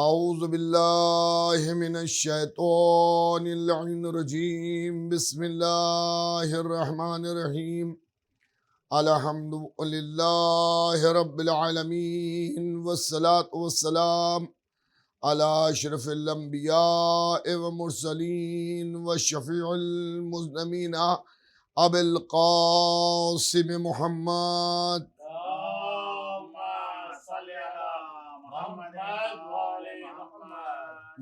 اعوذ باللہ من الشیطان اللعین الرجیم بسم اللہ الرحمن الرحیم الحمد للہ رب العالمین والصلاة والسلام علی اشرف الانبیاء والمرسلین والشفیع المذنبین ابی القاسم محمد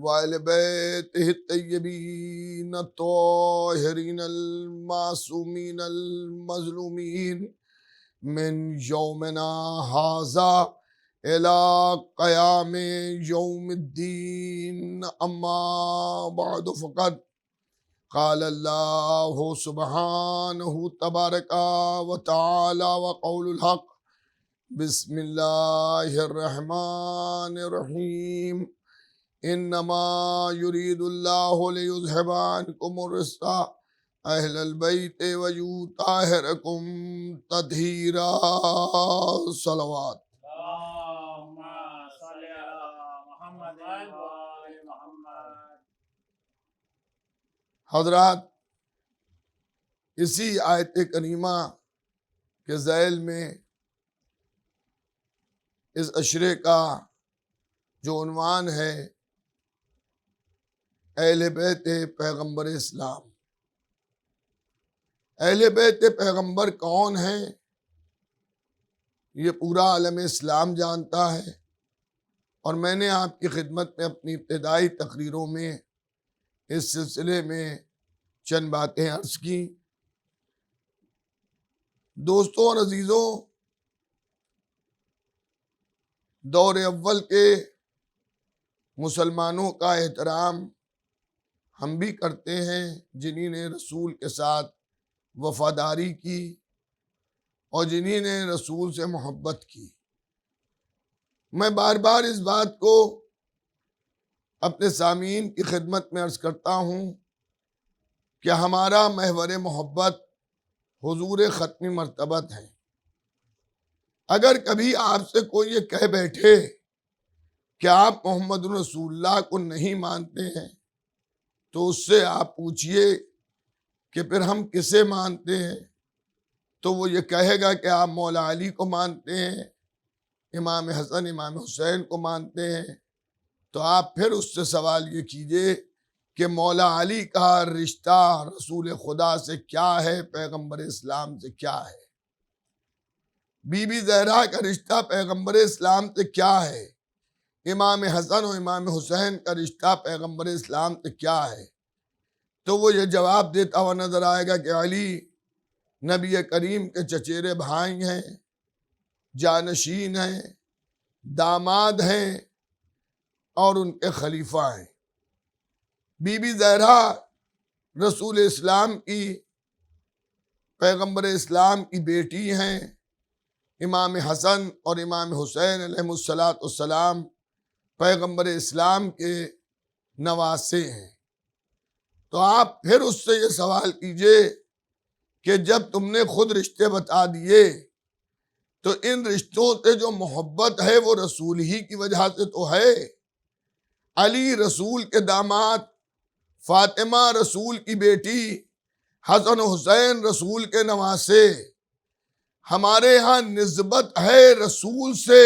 وآل بیتہ الطیبین الطاہرین المعصومین المظلومین من یومنا ھذا الی قیام یوم الدین اما بعد فقد قال اللہ سبحانہ تبارک و تعالی وقول الحق بسم اللہ الرحمن الرحیم انما يريد الله ليذهب عنكم الرجس اهل البيت ويطهركم تطهيرا صلوات اللهم صل على محمد وآل محمد۔ حضرات، اسی آیت کریمہ کے ذیل میں اس اشرے کا جو عنوان ہے اہل بیت پیغمبر اسلام۔ اہل بیت پیغمبر کون ہیں یہ پورا عالم اسلام جانتا ہے، اور میں نے آپ کی خدمت میں اپنی ابتدائی تقریروں میں اس سلسلے میں چند باتیں عرض کی۔ دوستوں اور عزیزوں، دور اول کے مسلمانوں کا احترام ہم بھی کرتے ہیں جنہی نے رسول کے ساتھ وفاداری کی اور جنہی نے رسول سے محبت کی۔ میں بار بار اس بات کو اپنے سامعین کی خدمت میں عرض کرتا ہوں کہ ہمارا محور محبت حضور ختمی مرتبت ہے۔ اگر کبھی آپ سے کوئی یہ کہہ بیٹھے کہ آپ محمد رسول اللہ کو نہیں مانتے ہیں تو اس سے آپ پوچھئے کہ پھر ہم کسے مانتے ہیں، تو وہ یہ کہے گا کہ آپ مولا علی کو مانتے ہیں، امام حسن امام حسین کو مانتے ہیں، تو آپ پھر اس سے سوال یہ کیجئے کہ مولا علی کا رشتہ رسول خدا سے کیا ہے، پیغمبر اسلام سے کیا ہے؟ بی بی زہرا کا رشتہ پیغمبر اسلام سے کیا ہے؟ امام حسن و امام حسین کا رشتہ پیغمبر اسلام سے کیا ہے؟ تو وہ یہ جواب دیتا ہوا نظر آئے گا کہ علی نبی کریم کے چچیرے بھائی ہیں، جانشین ہیں، داماد ہیں اور ان کے خلیفہ ہیں۔ بی بی زہرا رسول اسلام کی، پیغمبر اسلام کی بیٹی ہیں، امام حسن اور امام حسین علیہ السلام پیغمبر اسلام کے نواسے ہیں۔ تو آپ پھر اس سے یہ سوال کیجئے کہ جب تم نے خود رشتے بتا دیے تو ان رشتوں سے جو محبت ہے وہ رسول ہی کی وجہ سے تو ہے۔ علی رسول کے داماد، فاطمہ رسول کی بیٹی، حسن و حسین رسول کے نواسے، ہمارے ہاں نسبت ہے رسول سے۔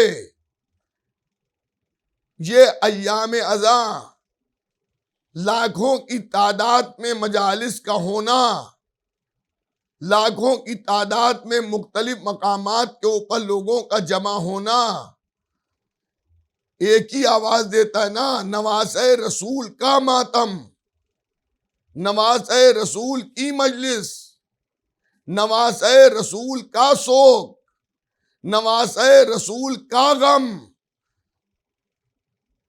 یہ ایام ازاں لاکھوں کی تعداد میں مجالس کا ہونا، لاکھوں کی تعداد میں مختلف مقامات کے اوپر لوگوں کا جمع ہونا ایک ہی آواز دیتا ہے نا، نواسے رسول کا ماتم، نواسے رسول کی مجلس، نواسے رسول کا سوگ، نواسے رسول کا غم۔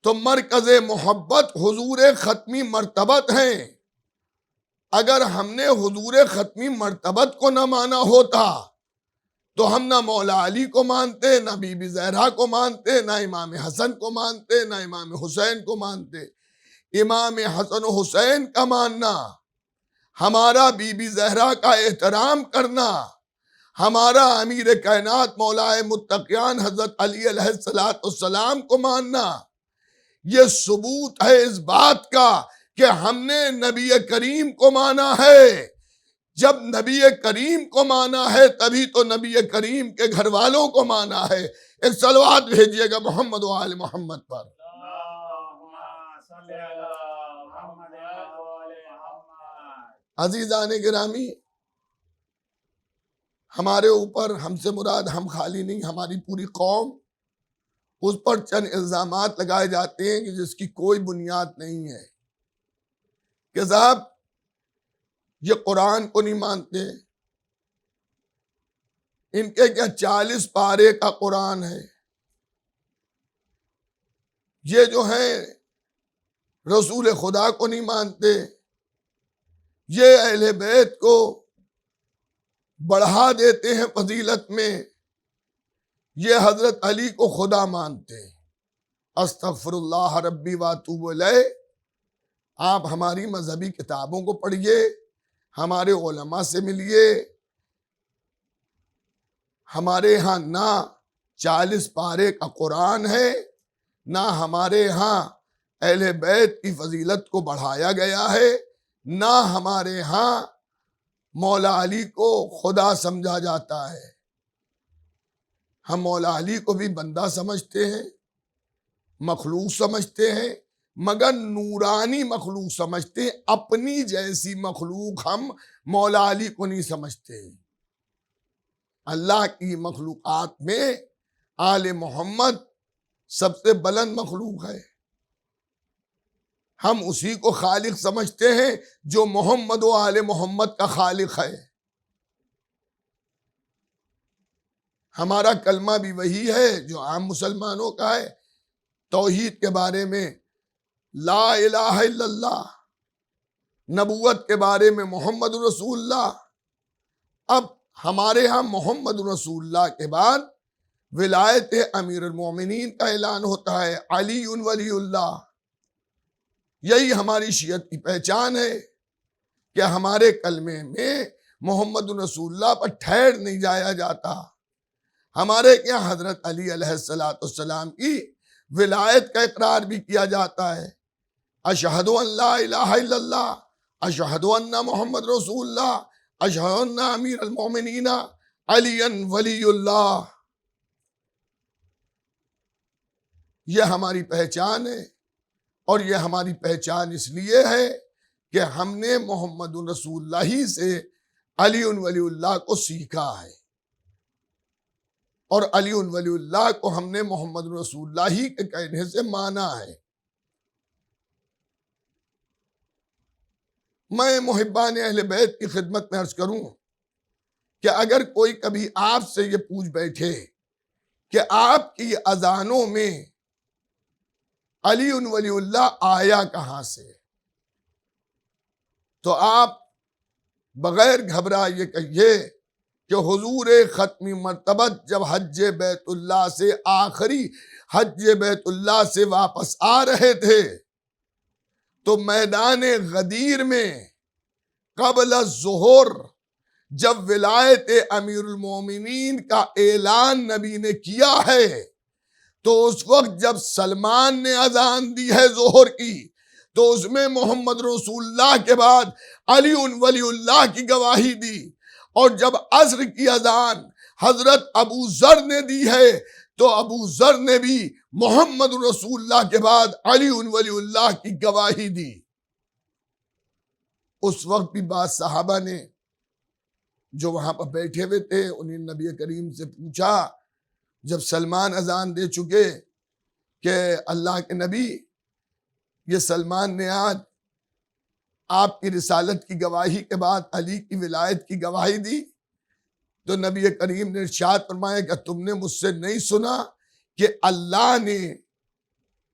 تو مرکز محبت حضور ختمی مرتبت ہیں۔ اگر ہم نے حضور ختمی مرتبت کو نہ مانا ہوتا تو ہم نہ مولا علی کو مانتے، نہ بی بی زہرا کو مانتے، نہ امام حسن کو مانتے، نہ امام حسین کو مانتے۔ امام حسن و حسین کا ماننا، ہمارا بی بی زہرا کا احترام کرنا، ہمارا امیر کائنات مولا متقیان حضرت علی علیہ السلام کو ماننا، یہ ثبوت ہے اس بات کا کہ ہم نے نبی کریم کو مانا ہے۔ جب نبی کریم کو مانا ہے تبھی تو نبی کریم کے گھر والوں کو مانا ہے۔ ایک صلوات بھیجیے گا محمد و آل محمد پر۔ اللہم صلی علی محمد و آل محمد۔ عزیزان گرامی، ہمارے اوپر، ہم سے مراد ہم خالی نہیں، ہماری پوری قوم، اس پر چند الزامات لگائے جاتے ہیں کہ جس کی کوئی بنیاد نہیں ہے، کہ صاحب یہ قرآن کو نہیں مانتے، ان کے کیا 40 پارے کا قرآن ہے، یہ جو ہیں رسول خدا کو نہیں مانتے، یہ اہل بیت کو بڑھا دیتے ہیں فضیلت میں، یہ حضرت علی کو خدا مانتے ہیں۔ استغفر اللہ ربی واتوب الیہ۔ آپ ہماری مذہبی کتابوں کو پڑھیے، ہمارے علماء سے ملیے۔ ہمارے ہاں نہ 40 پارے کا قرآن ہے، نہ ہمارے ہاں اہل بیت کی فضیلت کو بڑھایا گیا ہے، نہ ہمارے ہاں مولا علی کو خدا سمجھا جاتا ہے۔ ہم مولا علی کو بھی بندہ سمجھتے ہیں، مخلوق سمجھتے ہیں، مگر نورانی مخلوق سمجھتے ہیں، اپنی جیسی مخلوق ہم مولا علی کو نہیں سمجھتے۔ اللہ کی مخلوقات میں آل محمد سب سے بلند مخلوق ہے، ہم اسی کو خالق سمجھتے ہیں جو محمد و آل محمد کا خالق ہے۔ ہمارا کلمہ بھی وہی ہے جو عام مسلمانوں کا ہے، توحید کے بارے میں لا الہ الا اللہ، نبوت کے بارے میں محمد رسول اللہ۔ اب ہمارے ہاں محمد رسول اللہ کے بعد ولایت امیر المومنین کا اعلان ہوتا ہے، علی ولی اللہ۔ یہی ہماری شیعت کی پہچان ہے کہ ہمارے کلمے میں محمد رسول اللہ پر ٹھہر نہیں جایا جاتا۔ ہمارے کیا حضرت علی علیہ السلام کی ولایت کا اقرار بھی کیا جاتا ہے، اشہد ان لا الہ الا اللہ، اشہد ان محمد رسول اللہ، اشہد ان امیر المومنین علی ولی اللہ۔ یہ ہماری پہچان ہے، اور یہ ہماری پہچان اس لیے ہے کہ ہم نے محمد رسول اللہ ہی سے علی ولی اللہ کو سیکھا ہے، اور علی ولی اللہ کو ہم نے محمد رسول اللہ ہی کے کہنے سے مانا ہے۔ میں محبان اہل بیت کی خدمت میں عرض کروں کہ اگر کوئی کبھی آپ سے یہ پوچھ بیٹھے کہ آپ کی اذانوں میں علی ولی اللہ آیا کہاں سے، تو آپ بغیر گھبرائے کہیے کہ حضور ختمی مرتبت جب حج بیت اللہ سے آخری حج بیت اللہ سے واپس آ رہے تھے تو میدان غدیر میں قبل الظہر جب ولایت امیر المومنین کا اعلان نبی نے کیا ہے تو اس وقت جب سلمان نے اذان دی ہے ظہر کی تو اس میں محمد رسول اللہ کے بعد علی ولی اللہ کی گواہی دی، اور جب عصر کی اذان حضرت ابو ذر نے دی ہے تو ابو ذر نے بھی محمد رسول اللہ کے بعد علی ولی اللہ کی گواہی دی۔ اس وقت بھی بعض صحابہ نے جو وہاں پر بیٹھے ہوئے تھے انہیں نبی کریم سے پوچھا، جب سلمان اذان دے چکے، کہ اللہ کے نبی یہ سلمان نے آج آپ کی رسالت کی گواہی کے بعد علی کی ولایت کی گواہی دی، تو نبی کریم نے ارشاد فرمایا کہ تم نے مجھ سے نہیں سنا کہ اللہ نے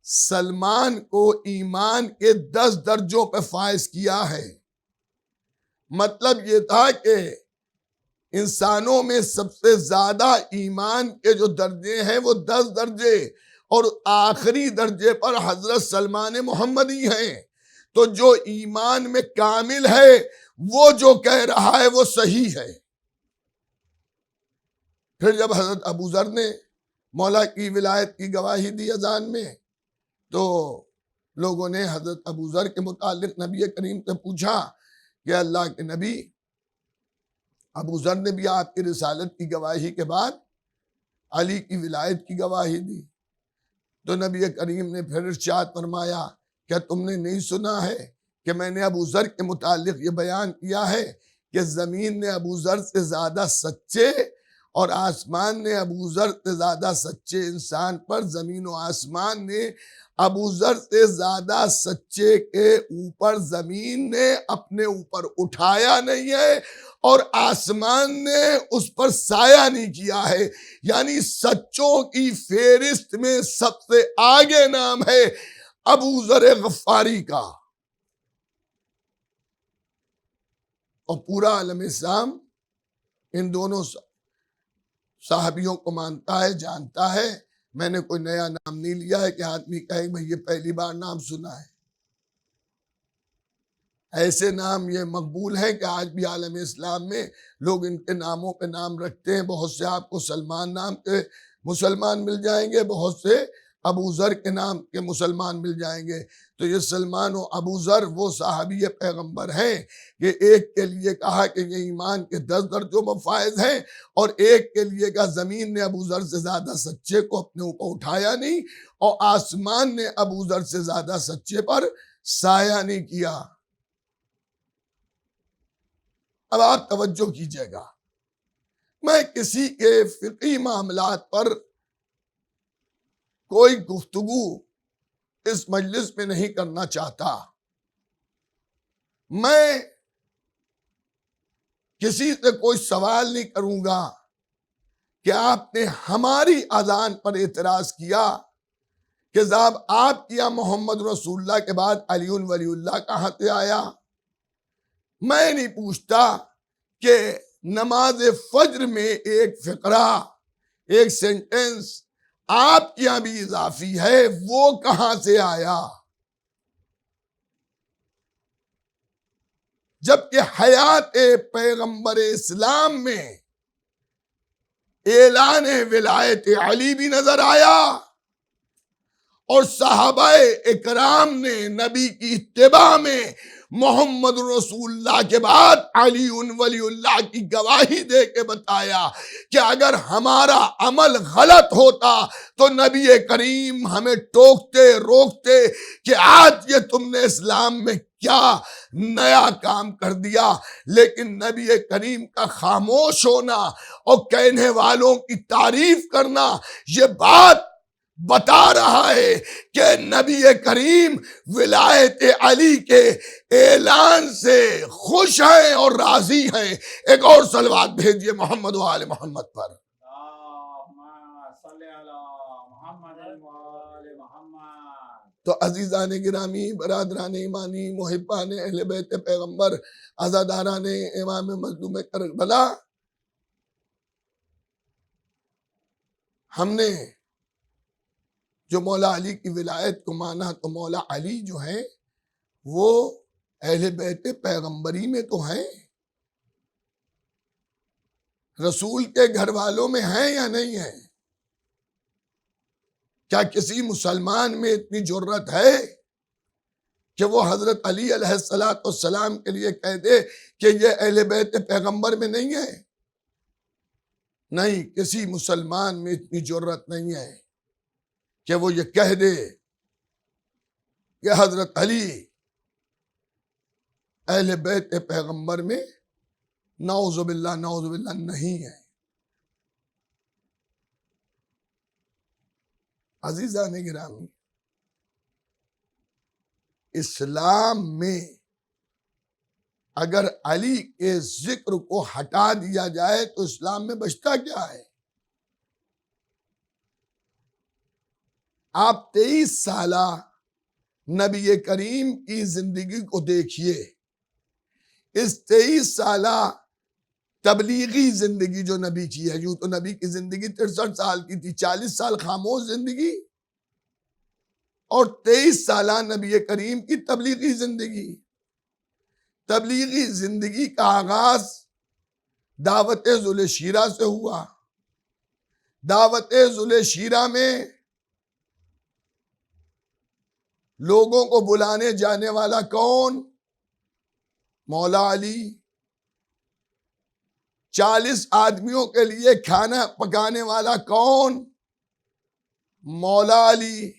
سلمان کو ایمان کے 10 درجوں پہ فائز کیا ہے۔ مطلب یہ تھا کہ انسانوں میں سب سے زیادہ ایمان کے جو درجے ہیں وہ 10 درجے، اور آخری درجے پر حضرت سلمان محمدی ہیں۔ تو جو ایمان میں کامل ہے وہ جو کہہ رہا ہے وہ صحیح ہے۔ پھر جب حضرت ابو ذر نے مولا کی ولایت کی گواہی دی اذان میں، تو لوگوں نے حضرت ابو ذر کے متعلق نبی کریم سے پوچھا کہ اللہ کے نبی، ابو ذر نے بھی آپ کی رسالت کی گواہی کے بعد علی کی ولایت کی گواہی دی۔ تو نبی کریم نے پھر ارشاد فرمایا، کیا تم نے نہیں سنا ہے کہ میں نے ابو ذر کے متعلق یہ بیان کیا ہے کہ زمین نے ابو ذر سے زیادہ سچے اور آسمان نے ابو ذر سے زیادہ سچے انسان پر، زمین و آسمان نے ابو ذر سے زیادہ سچے کے اوپر زمین نے اپنے اوپر اٹھایا نہیں ہے اور آسمان نے اس پر سایہ نہیں کیا ہے۔ یعنی سچوں کی فہرست میں سب سے آگے نام ہے ابو ذر غفاری کا، اور پورا عالم اسلام ان دونوں صحابیوں کو مانتا ہے، جانتا ہے۔ میں نے کوئی نیا نام نہیں لیا ہے کہ آدمی کہے میں یہ پہلی بار نام سنا ہے۔ ایسے نام یہ مقبول ہیں کہ آج بھی عالم اسلام میں لوگ ان کے ناموں پہ نام رکھتے ہیں۔ بہت سے آپ کو سلمان نام کے مسلمان مل جائیں گے، بہت سے ابو ذر کے نام کے مسلمان مل جائیں گے۔ تو یہ سلمان و ابو ذر وہ صحابی پیغمبر ہیں کہ ایک کے لیے کہا کہ یہ ایمان کے 10 درجوں میں فائز ہیں، اور ایک کے لیے کہا زمین نے ابو ذر سے زیادہ سچے کو اپنے اوپر اٹھایا نہیں، اور آسمان نے ابو ذر سے زیادہ سچے پر سایہ نہیں کیا۔ اب آپ توجہ کیجئے گا، میں کسی کے فقہی معاملات پر کوئی گفتگو اس مجلس میں نہیں کرنا چاہتا۔ میں کسی سے کوئی سوال نہیں کروں گا کہ آپ نے ہماری اذان پر اعتراض کیا کہ صاحب آپ کیا محمد رسول اللہ کے بعد علی ولی اللہ کہاں سے آیا۔ میں نہیں پوچھتا کہ نماز فجر میں ایک فقرہ، ایک سینٹنس آپ کیا بھی اضافی ہے، وہ کہاں سے آیا، جبکہ حیات پیغمبر اسلام میں اعلان ولایت علی بھی نظر آیا، اور صحابہ اکرام نے نبی کی اتباع میں محمد رسول اللہ کے بعد علی ولی اللہ کی گواہی دے کے بتایا کہ اگر ہمارا عمل غلط ہوتا تو نبی کریم ہمیں ٹوکتے روکتے کہ آج یہ تم نے اسلام میں کیا نیا کام کر دیا۔ لیکن نبی کریم کا خاموش ہونا اور کہنے والوں کی تعریف کرنا یہ بات بتا رہا ہے کہ نبی کریم ولایت علی کے اعلان سے خوش ہیں اور راضی ہیں۔ ایک اور صلوات بھیجئے محمد و آل محمد پر۔ تو عزیزان گرامی، برادران ایمانی، محبان اہل بیت پیغمبر، عزاداران امام مظلوم کربلا، ہم نے جو مولا علی کی ولایت کو مانا تو مولا علی جو ہیں وہ اہل بیت پیغمبری میں تو ہیں، رسول کے گھر والوں میں ہیں یا نہیں ہیں؟ کیا کسی مسلمان میں اتنی جرت ہے کہ وہ حضرت علی علیہ السلام کے لیے کہہ دے کہ یہ اہل بیت پیغمبر میں نہیں ہے؟ نہیں، کسی مسلمان میں اتنی جرت نہیں ہے کہ وہ یہ کہہ دے کہ حضرت علی اہل بیت پیغمبر میں نعوذ باللہ نہیں ہے۔ عزیزان گرامی، اسلام میں اگر علی کے ذکر کو ہٹا دیا جائے تو اسلام میں بچتا کیا ہے؟ آپ 23 سالہ نبی کریم کی زندگی کو دیکھیے، اس 23 سالہ تبلیغی زندگی جو نبی کی ہے، یوں تو نبی کی زندگی 63 سال کی تھی، 40 سال خاموش زندگی، اور 23 سالہ نبی کریم کی تبلیغی زندگی۔ تبلیغی زندگی کا آغاز دعوت ذوالِ شیرہ سے ہوا۔ دعوت ذوالِ شیرہ میں لوگوں کو بلانے جانے والا کون؟ مولا علی۔ 40 آدمیوں کے لیے کھانا پکانے والا کون؟ مولا علی۔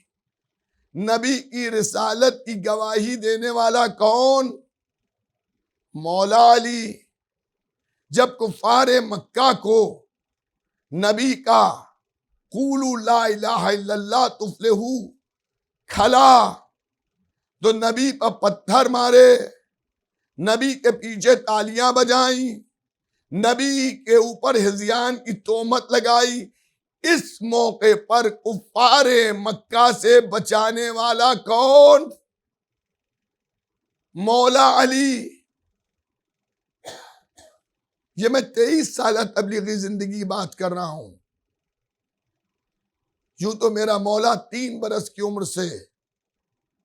نبی کی رسالت کی گواہی دینے والا کون؟ مولا علی۔ جب کفار مکہ کو نبی کا قولوا لا الہ الا اللہ تفلحوا کھلا تو نبی پر پتھر مارے، نبی کے پیچھے تالیاں بجائیں، نبی کے اوپر ہذیان کی تہمت لگائی۔ اس موقع پر کفار مکہ سے بچانے والا کون؟ مولا علی۔ یہ میں 23 سالہ تبلیغی زندگی بات کر رہا ہوں۔ یوں تو میرا مولا 3 برس کی عمر سے،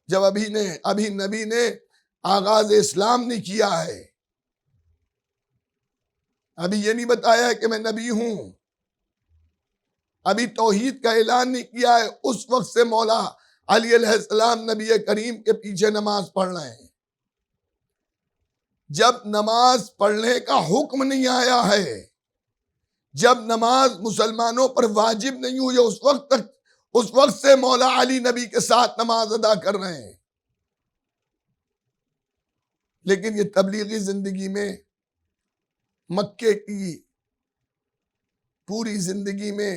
جب ابھی نبی نے آغاز اسلام نہیں کیا ہے، ابھی یہ نہیں بتایا کہ میں نبی ہوں، ابھی توحید کا اعلان نہیں کیا ہے، اس وقت سے مولا علی علیہ السلام نبی کریم کے پیچھے نماز پڑھ رہے ہیں۔ جب نماز پڑھنے کا حکم نہیں آیا ہے، جب نماز مسلمانوں پر واجب نہیں ہوئی، اس وقت سے مولا علی نبی کے ساتھ نماز ادا کر رہے ہیں۔ لیکن یہ تبلیغی زندگی میں مکے کی پوری زندگی میں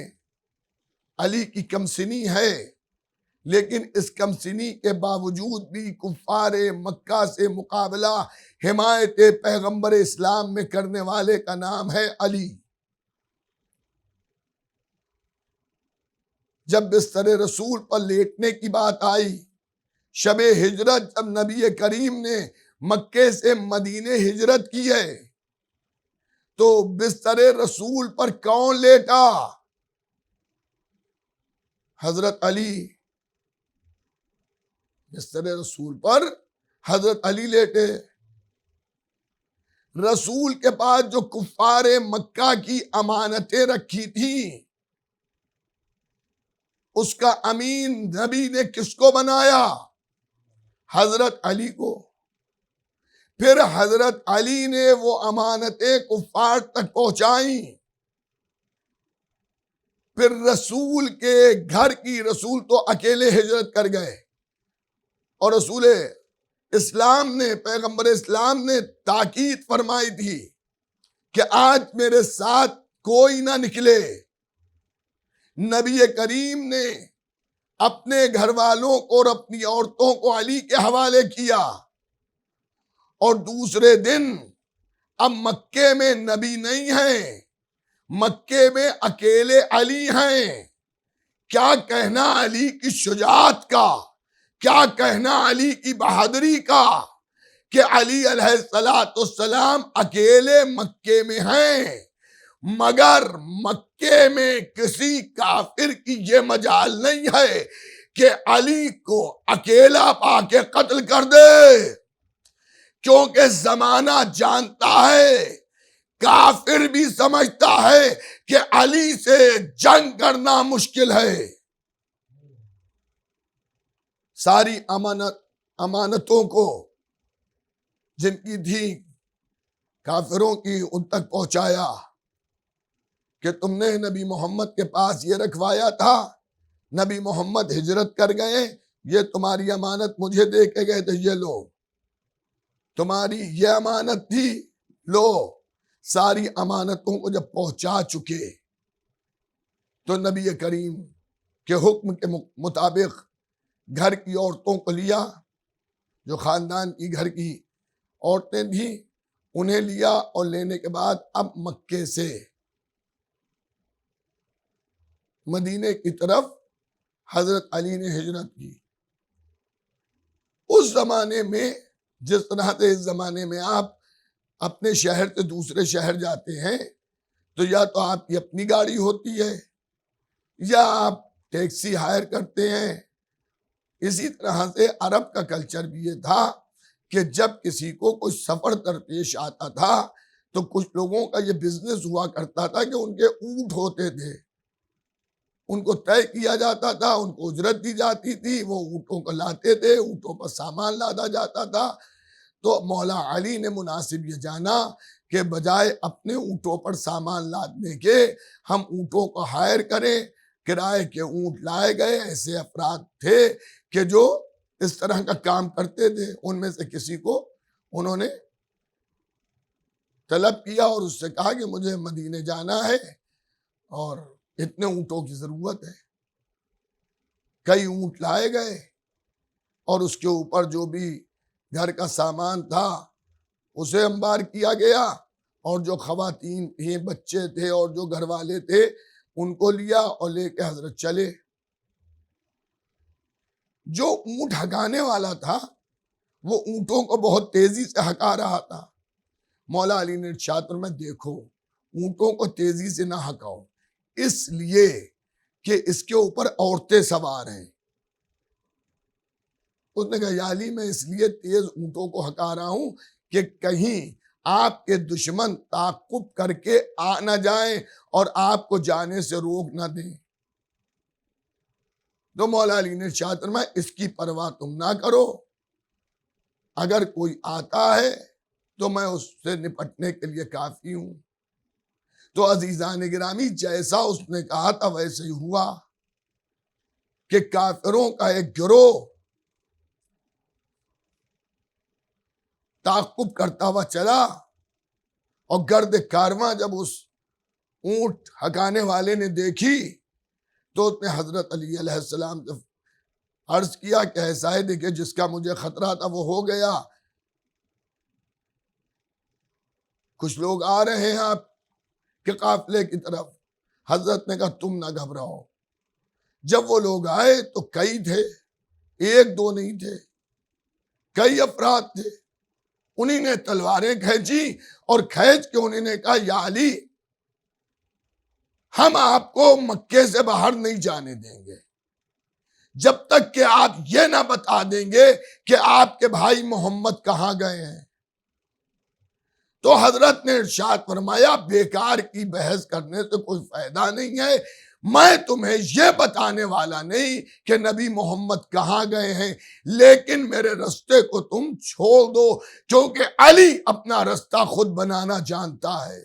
علی کی کمسنی ہے، لیکن اس کمسنی کے باوجود بھی کفار مکہ سے مقابلہ حمایت پیغمبر اسلام میں کرنے والے کا نام ہے علی۔ جب بستر رسول پر لیٹنے کی بات آئی، شب ہجرت جب نبی کریم نے مکے سے مدینے ہجرت کی ہے، تو بستر رسول پر کون لیٹا؟ حضرت علی۔ بستر رسول پر حضرت علی لیٹے۔ رسول کے پاس جو کفار مکہ کی امانتیں رکھی تھیں، اس کا امین نبی نے کس کو بنایا؟ حضرت علی کو۔ پھر حضرت علی نے وہ امانتیں کفار تک پہنچائیں۔ پھر رسول کے گھر کی، رسول تو اکیلے ہجرت کر گئے، اور رسول اسلام نے، پیغمبر اسلام نے تاکید فرمائی تھی کہ آج میرے ساتھ کوئی نہ نکلے۔ نبی کریم نے اپنے گھر والوں کو اور اپنی عورتوں کو علی کے حوالے کیا، اور دوسرے دن اب مکے میں نبی نہیں ہیں، مکے میں اکیلے علی ہیں۔ کیا کہنا علی کی شجاعت کا، کیا کہنا علی کی بہادری کا کہ علی علیہ السلام اکیلے مکے میں ہیں، مگر مکے میں کسی کافر کی یہ مجال نہیں ہے کہ علی کو اکیلا پا کے قتل کر دے، کیونکہ زمانہ جانتا ہے، کافر بھی سمجھتا ہے کہ علی سے جنگ کرنا مشکل ہے۔ ساری امانتوں کو جن کی تھی کافروں کی، ان تک پہنچایا کہ تم نے نبی محمد کے پاس یہ رکھوایا تھا، نبی محمد ہجرت کر گئے، یہ تمہاری امانت مجھے دے کے گئے تھے، یہ لو، تمہاری یہ امانت تھی، لو۔ ساری امانتوں کو جب پہنچا چکے تو نبی کریم کے حکم کے مطابق گھر کی عورتوں کو لیا، جو خاندان کی گھر کی عورتیں تھیں انہیں لیا، اور لینے کے بعد اب مکے سے مدینے کی طرف حضرت علی نے ہجرت کی۔ اس زمانے میں جس طرح سے اس زمانے میں آپ اپنے شہر سے دوسرے شہر جاتے ہیں تو یا تو آپ کی اپنی گاڑی ہوتی ہے یا آپ ٹیکسی ہائر کرتے ہیں۔ اسی طرح سے عرب کا کلچر بھی یہ تھا کہ جب کسی کو کوئی سفر درپیش آتا تھا تو کچھ لوگوں کا یہ بزنس ہوا کرتا تھا کہ ان کے اونٹ ہوتے تھے، ان کو طے کیا جاتا تھا، ان کو اجرت دی جاتی تھی، وہ اونٹوں کو لاتے تھے، اونٹوں پر سامان لادا جاتا تھا۔ تو مولا علی نے مناسب یہ جانا کہ بجائے اپنے اونٹوں پر سامان لادنے کے ہم اونٹوں کو ہائر کریں، کرائے کے اونٹ لائے گئے۔ ایسے افراد تھے کہ جو اس طرح کا کام کرتے تھے، ان میں سے کسی کو انہوں نے طلب کیا اور اس سے کہا کہ مجھے مدینے جانا ہے اور اتنے اونٹوں کی ضرورت ہے۔ کئی اونٹ لائے گئے اور اس کے اوپر جو بھی گھر کا سامان تھا اسے انبار کیا گیا، اور جو خواتین تھیں، بچے تھے اور جو گھر والے تھے ان کو لیا اور لے کے حضرت چلے۔ جو اونٹ ہکانے والا تھا وہ اونٹوں کو بہت تیزی سے ہکا رہا تھا۔ مولا علی نے ارشاد فرمایا دیکھو اونٹوں کو تیزی سے نہ ہکاؤ، اس لیے کہ اس کے اوپر عورتیں سوار ہیں۔ اس نے کہا یا علی میں اس لیے تیز اونٹوں کو ہکا رہا ہوں کہ کہیں آپ کے دشمن تعاقب کر کے آ نہ جائیں اور آپ کو جانے سے روک نہ دیں۔ تو مولا علی نے ارشاد فرمایا اس کی پرواہ تم نہ کرو، اگر کوئی آتا ہے تو میں اس سے نپٹنے کے لیے کافی ہوں۔ تو عزیزان گرامی جیسا اس نے کہا تھا ویسے ہی ہوا کہ کافروں کا ایک گروہ تعاقب کرتا ہوا چلا، اور گرد کارواں جب اس اونٹ ہکانے والے نے دیکھی تو اس نے حضرت علی علیہ السلام سے عرض کیا کہ ایسا ہے دیکھے جس کا مجھے خطرہ تھا وہ ہو گیا، کچھ لوگ آ رہے ہیں آپ کے قافلے کی طرف۔ حضرت نے کہا تم نہ گھبراؤ۔ جب وہ لوگ آئے تو کئی تھے، ایک دو نہیں تھے، کئی افراد تھے۔ انہیں نے تلواریں کھینچی اور کھینچ کے انہیں نے کہا یا علی ہم آپ کو مکے سے باہر نہیں جانے دیں گے جب تک کہ آپ یہ نہ بتا دیں گے کہ آپ کے بھائی محمد کہاں گئے ہیں۔ تو حضرت نے ارشاد فرمایا بیکار کی بحث کرنے سے کوئی فائدہ نہیں ہے، میں تمہیں یہ بتانے والا نہیں کہ نبی محمد کہاں گئے ہیں، لیکن میرے رستے کو تم چھوڑ دو کیونکہ علی اپنا رستہ خود بنانا جانتا ہے۔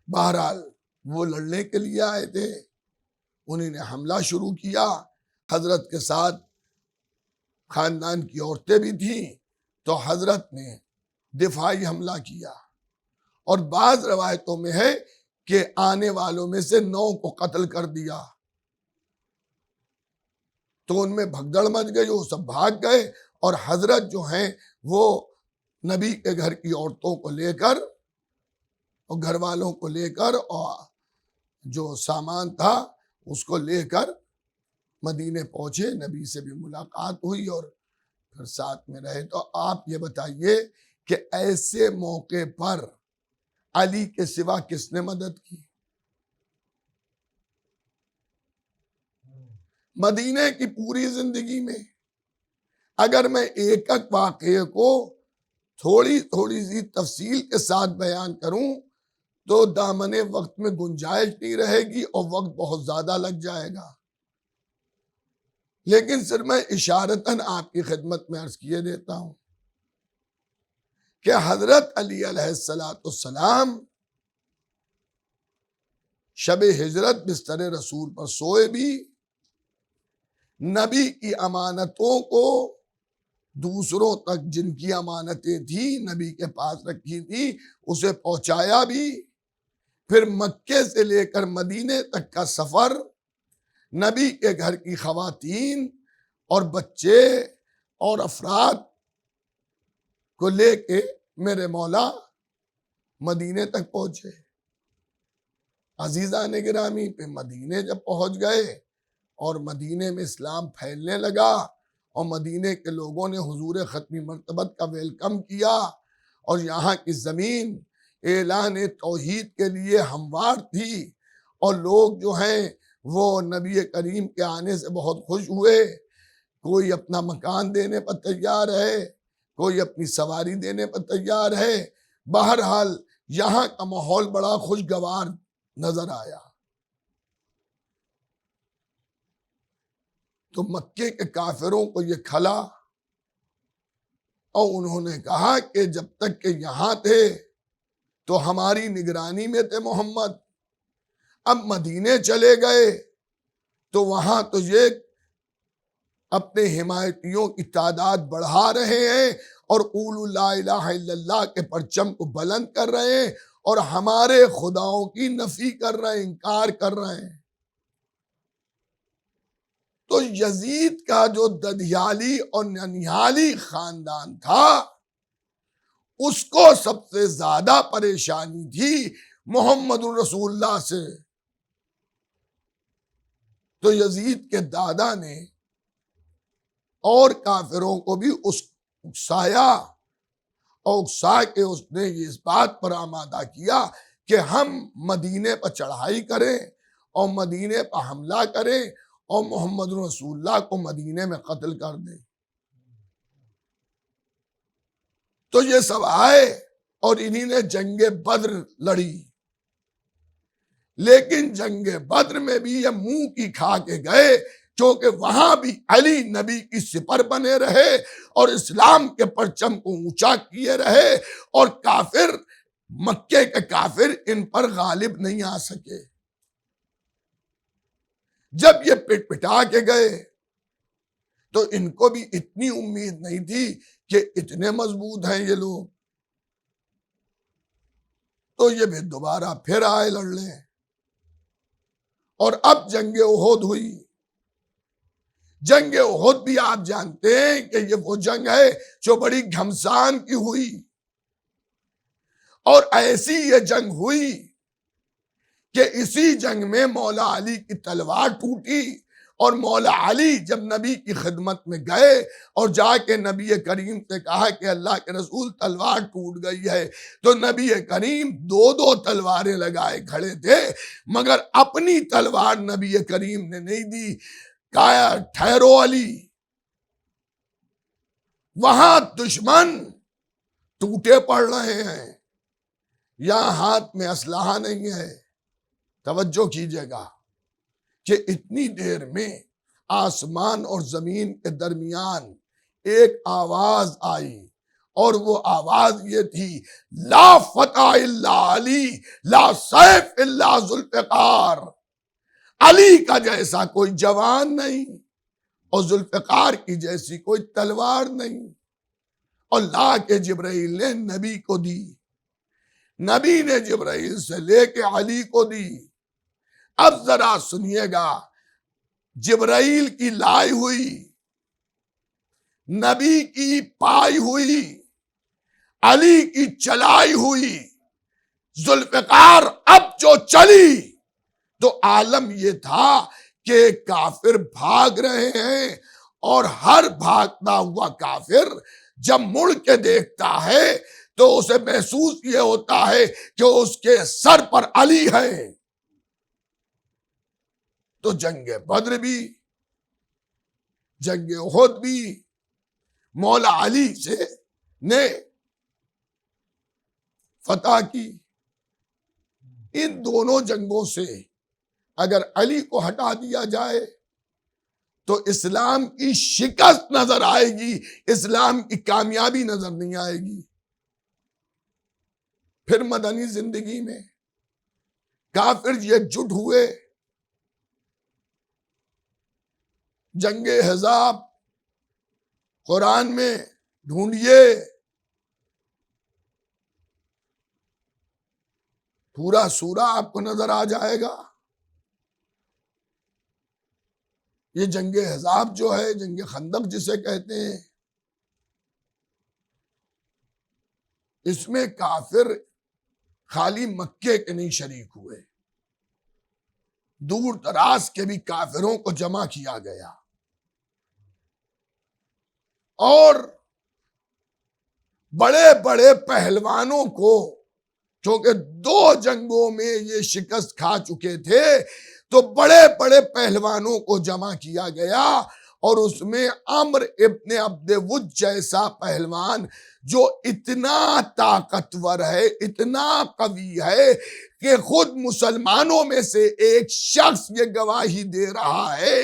بہرحال وہ لڑنے کے لیے آئے تھے، انہیں نے حملہ شروع کیا۔ حضرت کے ساتھ خاندان کی عورتیں بھی تھیں، تو حضرت نے دفاعی حملہ کیا، اور بعض روایتوں میں ہے کہ آنے والوں میں سے 9 کو قتل کر دیا۔ تو ان میں بھگدڑ مچ گئی، وہ سب بھاگ گئے، اور حضرت جو ہیں وہ نبی کے گھر کی عورتوں کو لے کر اور گھر والوں کو لے کر اور جو سامان تھا اس کو لے کر مدینے پہنچے۔ نبی سے بھی ملاقات ہوئی اور پھر ساتھ میں رہے۔ تو آپ یہ بتائیے کہ ایسے موقع پر علی کے سوا کس نے مدد کی؟ مدینے کی پوری زندگی میں اگر میں ایک ایک واقعے کو تھوڑی تھوڑی سی تفصیل کے ساتھ بیان کروں تو دامن وقت میں گنجائش نہیں رہے گی اور وقت بہت زیادہ لگ جائے گا، لیکن صرف میں اشارتاً آپ کی خدمت میں عرض کیے دیتا ہوں کہ حضرت علی علیہ السلام شب ہجرت بستر رسول پر سوئے بھی، نبی کی امانتوں کو دوسروں تک جن کی امانتیں تھیں نبی کے پاس رکھی تھی اسے پہنچایا بھی، پھر مکے سے لے کر مدینے تک کا سفر نبی کے گھر کی خواتین اور بچے اور افراد کو لے کے میرے مولا مدینے تک پہنچے۔ عزیزان گرامی پہ مدینے جب پہنچ گئے اور مدینے میں اسلام پھیلنے لگا اور مدینے کے لوگوں نے حضور ختمی مرتبت کا ویلکم کیا، اور یہاں کی زمین اعلان توحید کے لیے ہموار تھی، اور لوگ جو ہیں وہ نبی کریم کے آنے سے بہت خوش ہوئے۔ کوئی اپنا مکان دینے پر تیار ہے، کوئی اپنی سواری دینے پر تیار ہے۔ بہرحال یہاں کا ماحول بڑا خوشگوار نظر آیا تو مکے کے کافروں کو یہ کھلا اور انہوں نے کہا کہ جب تک کہ یہاں تھے تو ہماری نگرانی میں تھے محمد، اب مدینے چلے گئے تو وہاں تو یہ اپنے حمایتیوں کی تعداد بڑھا رہے ہیں اور قولوا لا الہ الا اللہ کے پرچم کو بلند کر رہے ہیں اور ہمارے خداؤں کی نفی کر رہے ہیں، انکار کر رہے ہیں۔ تو یزید کا جو ددیالی اور ننیالی خاندان تھا اس کو سب سے زیادہ پریشانی تھی محمد رسول اللہ سے۔ تو یزید کے دادا نے اور کافروں کو بھی اکسایا اور اکسا کے اس نے اس بات پر آمادہ کیا کہ ہم مدینے پر چڑھائی کریں اور مدینے پر حملہ کریں اور محمد رسول اللہ کو مدینے میں قتل کر دیں۔ تو یہ سب آئے اور انہی نے جنگ بدر لڑی، لیکن جنگ بدر میں بھی یہ منہ کی کھا کے گئے کیونکہ وہاں بھی علی نبی کی سپر بنے رہے اور اسلام کے پرچم کو اونچا کیے رہے اور کافر، مکے کے کافر ان پر غالب نہیں آ سکے۔ جب یہ پٹ پٹا کے گئے تو ان کو بھی اتنی امید نہیں تھی کہ اتنے مضبوط ہیں یہ لوگ، تو یہ بھی دوبارہ پھر آئے لڑ لیں اور اب جنگ احد ہوئی۔ جنگ احد بھی آپ جانتے ہیں کہ یہ وہ جنگ ہے جو بڑی گھمسان کی ہوئی اور ایسی یہ جنگ ہوئی کہ اسی جنگ میں مولا علی کی تلوار ٹوٹی اور مولا علی جب نبی کی خدمت میں گئے اور جا کے نبی کریم سے کہا کہ اللہ کے رسول تلوار ٹوٹ گئی ہے، تو نبی کریم دو دو تلواریں لگائے کھڑے تھے مگر اپنی تلوار نبی کریم نے نہیں دی۔ کہا ٹھہرو علی، وہاں دشمن ٹوٹے پڑ رہے ہیں، یہاں ہاتھ میں اسلحہ نہیں ہے۔ توجہ کیجئے گا کہ اتنی دیر میں آسمان اور زمین کے درمیان ایک آواز آئی اور وہ آواز یہ تھی، لا فتح الا علی، لا سیف الا ذوالفقار۔ علی کا جیسا کوئی جوان نہیں اور ذوالفقار کی جیسی کوئی تلوار نہیں، اور لا کے جبرائیل نے نبی کو دی، نبی نے جبرائیل سے لے کے علی کو دی۔ اب ذرا سنیے گا، جبرائیل کی لائی ہوئی، نبی کی پائی ہوئی، علی کی چلائی ہوئی، ذوالفقار اب جو چلی تو عالم یہ تھا کہ کافر بھاگ رہے ہیں اور ہر بھاگتا ہوا کافر جب مڑ کے دیکھتا ہے تو اسے محسوس یہ ہوتا ہے کہ اس کے سر پر علی ہے۔ تو جنگ بدر بھی، جنگ احد بھی مولا علی سے نے فتح کی۔ ان دونوں جنگوں سے اگر علی کو ہٹا دیا جائے تو اسلام کی شکست نظر آئے گی، اسلام کی کامیابی نظر نہیں آئے گی۔ پھر مدنی زندگی میں کافر یکجٹ ہوئے، جنگ احزاب قرآن میں ڈھونڈیے، پورا سورہ آپ کو نظر آ جائے گا۔ یہ جنگ احزاب جو ہے، جنگ خندق جسے کہتے ہیں، اس میں کافر خالی مکے کے نہیں شریک ہوئے، دور دراز کے بھی کافروں کو جمع کیا گیا اور بڑے بڑے پہلوانوں کو، کیونکہ دو جنگوں میں یہ شکست کھا چکے تھے، تو بڑے بڑے پہلوانوں کو جمع کیا گیا اور اس میں عمر ابن عبد ود جیسا پہلوان جو اتنا طاقتور ہے، اتنا قوی ہے کہ خود مسلمانوں میں سے ایک شخص یہ گواہی دے رہا ہے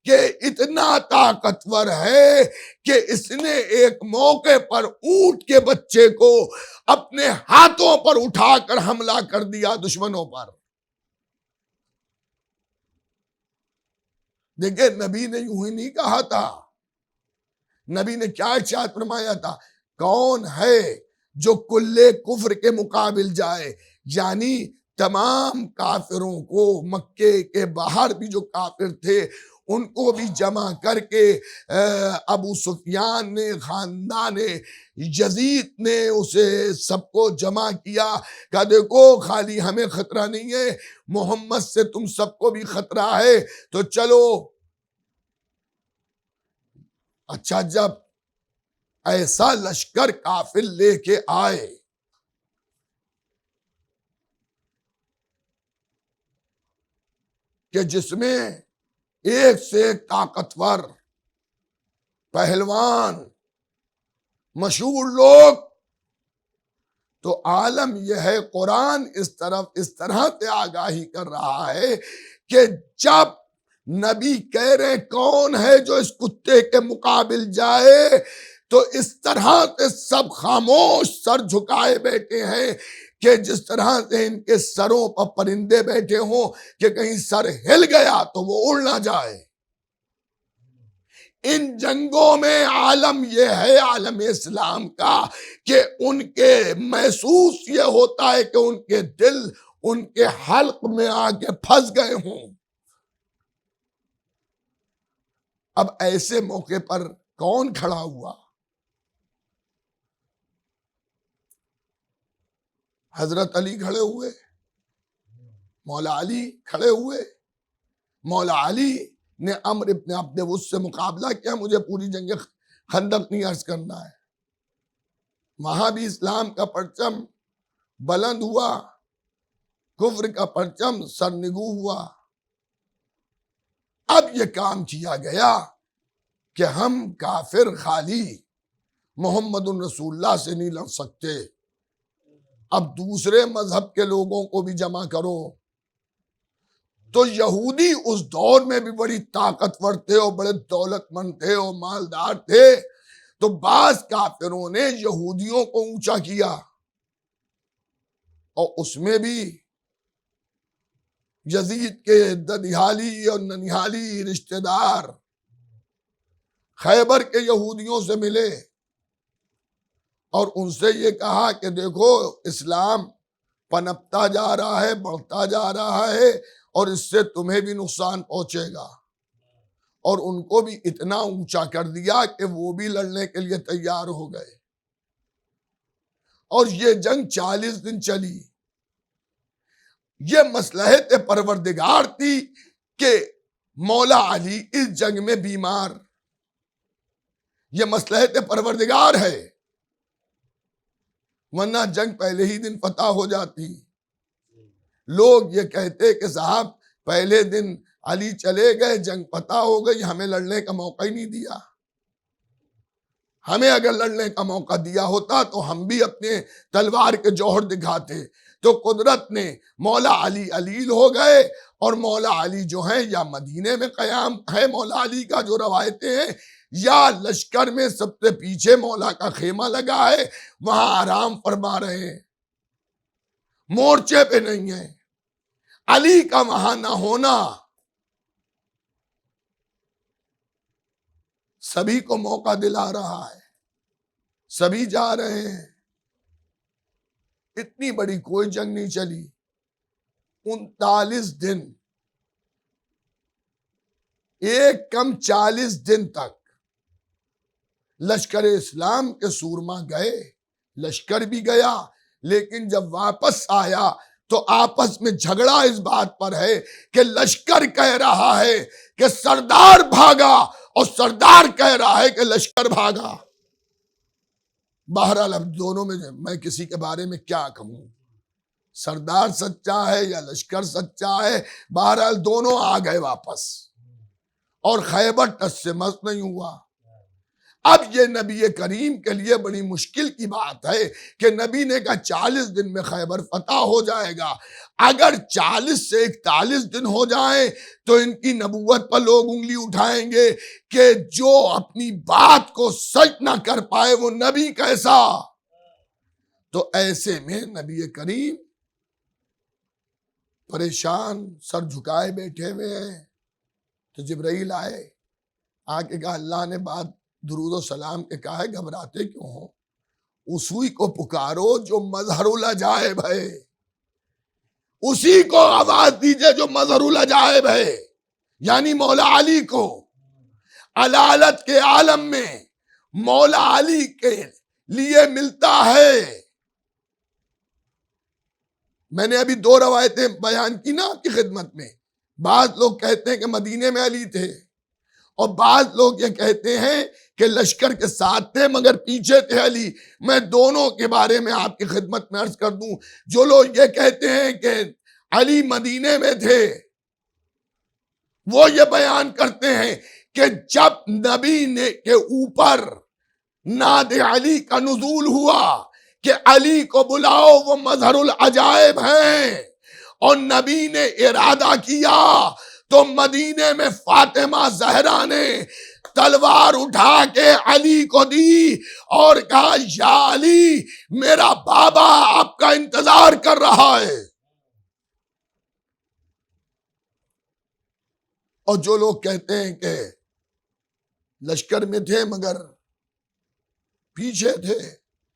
کہ اتنا طاقتور ہے کہ اس نے ایک موقع پر اونٹ کے بچے کو اپنے ہاتھوں پر اٹھا کر حملہ کر دیا دشمنوں پر۔ دیکھیں نبی نے یوں ہی نہیں کہا تھا، نبی نے کیا ارشاد فرمایا تھا، کون ہے جو کلے کفر کے مقابل جائے، یعنی تمام کافروں کو، مکے کے باہر بھی جو کافر تھے ان کو بھی جمع کر کے ابو سفیان نے، خاندان یزید نے اسے سب کو جمع کیا کہ دیکھو خالی ہمیں خطرہ نہیں ہے، محمد سے تم سب کو بھی خطرہ ہے، تو چلو۔ اچھا جب ایسا لشکر کافر لے کے آئے کہ جس میں ایک سے ایک طاقتور پہلوان مشہور لوگ، تو عالم یہ ہے قرآن اس طرح سے آگاہی کر رہا ہے کہ جب نبی کہہ رہے کون ہے جو اس کتے کے مقابل جائے، تو اس طرح سے سب خاموش سر جھکائے بیٹھے ہیں کہ جس طرح سے ان کے سروں پر پرندے بیٹھے ہوں کہ کہیں سر ہل گیا تو وہ اڑ نہ جائے۔ ان جنگوں میں عالم یہ ہے، عالم اسلام کا، کہ ان کے محسوس یہ ہوتا ہے کہ ان کے دل ان کے حلق میں آ کے پھنس گئے ہوں۔ اب ایسے موقع پر کون کھڑا ہوا؟ حضرت علی کھڑے ہوئے، مولا علی کھڑے ہوئے۔ مولا علی نے عمرو ابن عبد ود سے مقابلہ کیا، مجھے پوری جنگ خندق نہیں عرض کرنا ہے، وہاں بھی اسلام کا پرچم بلند ہوا، کفر کا پرچم سرنگو ہوا۔ اب یہ کام کیا گیا کہ ہم کافر خالی محمد رسول اللہ سے نہیں لڑ سکتے، اب دوسرے مذہب کے لوگوں کو بھی جمع کرو۔ تو یہودی اس دور میں بھی بڑی طاقتور تھے اور بڑے دولت مند تھے اور مالدار تھے، تو بعض کافروں نے یہودیوں کو اونچا کیا، اور اس میں بھی یزید کے ددیالی اور ننیالی رشتہ دار خیبر کے یہودیوں سے ملے اور ان سے یہ کہا کہ دیکھو اسلام پنپتا جا رہا ہے، بڑھتا جا رہا ہے، اور اس سے تمہیں بھی نقصان پہنچے گا، اور ان کو بھی اتنا اونچا کر دیا کہ وہ بھی لڑنے کے لیے تیار ہو گئے، اور یہ جنگ 40 دن چلی۔ یہ مصلحت پروردگار تھی کہ مولا علی اس جنگ میں بیمار، یہ مصلحت پروردگار ہے، ورنہ جنگ پہلے ہی دن فتح ہو جاتی۔ لوگ یہ کہتے کہ صاحب پہلے دن علی چلے گئے، جنگ فتح ہو گئی، ہمیں لڑنے کا موقع ہی نہیں دیا۔ ہمیں اگر لڑنے کا موقع دیا ہوتا تو ہم بھی اپنے تلوار کے جوہر دکھاتے۔ تو قدرت نے مولا علی علیل ہو گئے، اور مولا علی جو ہیں یا مدینے میں قیام ہے مولا علی کا جو روایتیں ہیں، یا لشکر میں سب سے پیچھے مولا کا خیمہ لگا ہے، وہاں آرام فرما رہے ہیں، مورچے پہ نہیں ہیں۔ علی کا وہاں نہ ہونا سبھی کو موقع دلا رہا ہے، سبھی جا رہے ہیں۔ اتنی بڑی کوئی جنگ نہیں چلی، 39 دن، ایک کم 40 دن تک لشکر اسلام کے سورما گئے، لشکر بھی گیا، لیکن جب واپس آیا تو آپس میں جھگڑا اس بات پر ہے کہ لشکر کہہ رہا ہے کہ سردار بھاگا، اور سردار کہہ رہا ہے کہ لشکر بھاگا۔ بہرحال اب دونوں میں کسی کے بارے میں کیا کہوں، سردار سچا ہے یا لشکر سچا ہے، بہرحال دونوں آ گئے واپس، اور خیبر ٹس سے مس نہیں ہوا۔ اب یہ نبی کریم کے لیے بڑی مشکل کی بات ہے کہ نبی نے کہا 40 دن میں خیبر فتح ہو جائے گا۔ اگر 40 سے 41 دن ہو جائیں تو ان کی نبوت پر لوگ انگلی اٹھائیں گے کہ جو اپنی بات کو سچ نہ کر پائے وہ نبی کیسا۔ تو ایسے میں نبی کریم پریشان سر جھکائے بیٹھے ہوئے ہیں، تو جبرائیل آئے، آ کے کہا اللہ نے بات درود و سلام کے کہا ہے، گھبراتے کیوں ہو؟ اسی کو پکارو جو مظہر العجائب ہے، اسی کو آواز دیجئے جو مظہر العجائب ہے، یعنی مولا علی کو۔ علالت کے عالم میں مولا علی کے لیے ملتا ہے۔ میں نے ابھی 2 روایتیں بیان کی نا آپ کی خدمت میں۔ بعض لوگ کہتے ہیں کہ مدینے میں علی تھے، اور بعض لوگ یہ کہتے ہیں کہ لشکر کے ساتھ تھے مگر پیچھے تھے علی۔ میں دونوں کے بارے میں آپ کی خدمت میں عرض کر دوں، جو لوگ یہ کہتے ہیں کہ علی مدینے میں تھے، وہ یہ بیان کرتے ہیں کہ جب نبی نے کے اوپر ناد علی کا نزول ہوا کہ علی کو بلاؤ وہ مظہر العجائب ہیں، اور نبی نے ارادہ کیا تو مدینے میں فاطمہ زہرا نے تلوار اٹھا کے علی کو دی اور کہا یا علی میرا بابا آپ کا انتظار کر رہا ہے۔ اور جو لوگ کہتے ہیں کہ لشکر میں تھے مگر پیچھے تھے،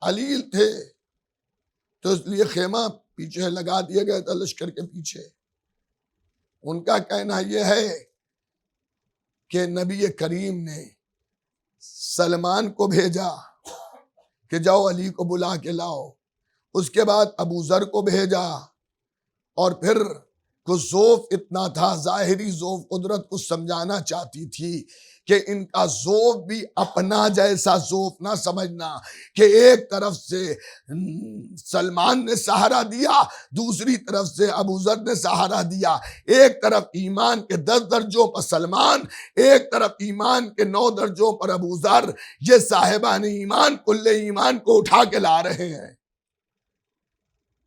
علیل تھے، تو اس لیے خیمہ پیچھے لگا دیا گیا تھا لشکر کے پیچھے۔ ان کا کہنا یہ ہے کہ نبی کریم نے سلمان کو بھیجا کہ جاؤ علی کو بلا کے لاؤ، اس کے بعد ابو ذر کو بھیجا، اور پھر کچھ ذوف اتنا تھا، ظاہری ذوف قدرت کو سمجھانا چاہتی تھی کہ ان کا ذوف بھی اپنا جیسا ذوف نہ سمجھنا، کہ ایک طرف سے سلمان نے سہارا دیا، دوسری طرف سے ابو ذر نے سہارا دیا، ایک طرف ایمان کے 10 درجوں پر سلمان، ایک طرف ایمان کے 9 درجوں پر ابو ذر، یہ صاحبان ایمان کل ایمان کو اٹھا کے لا رہے ہیں۔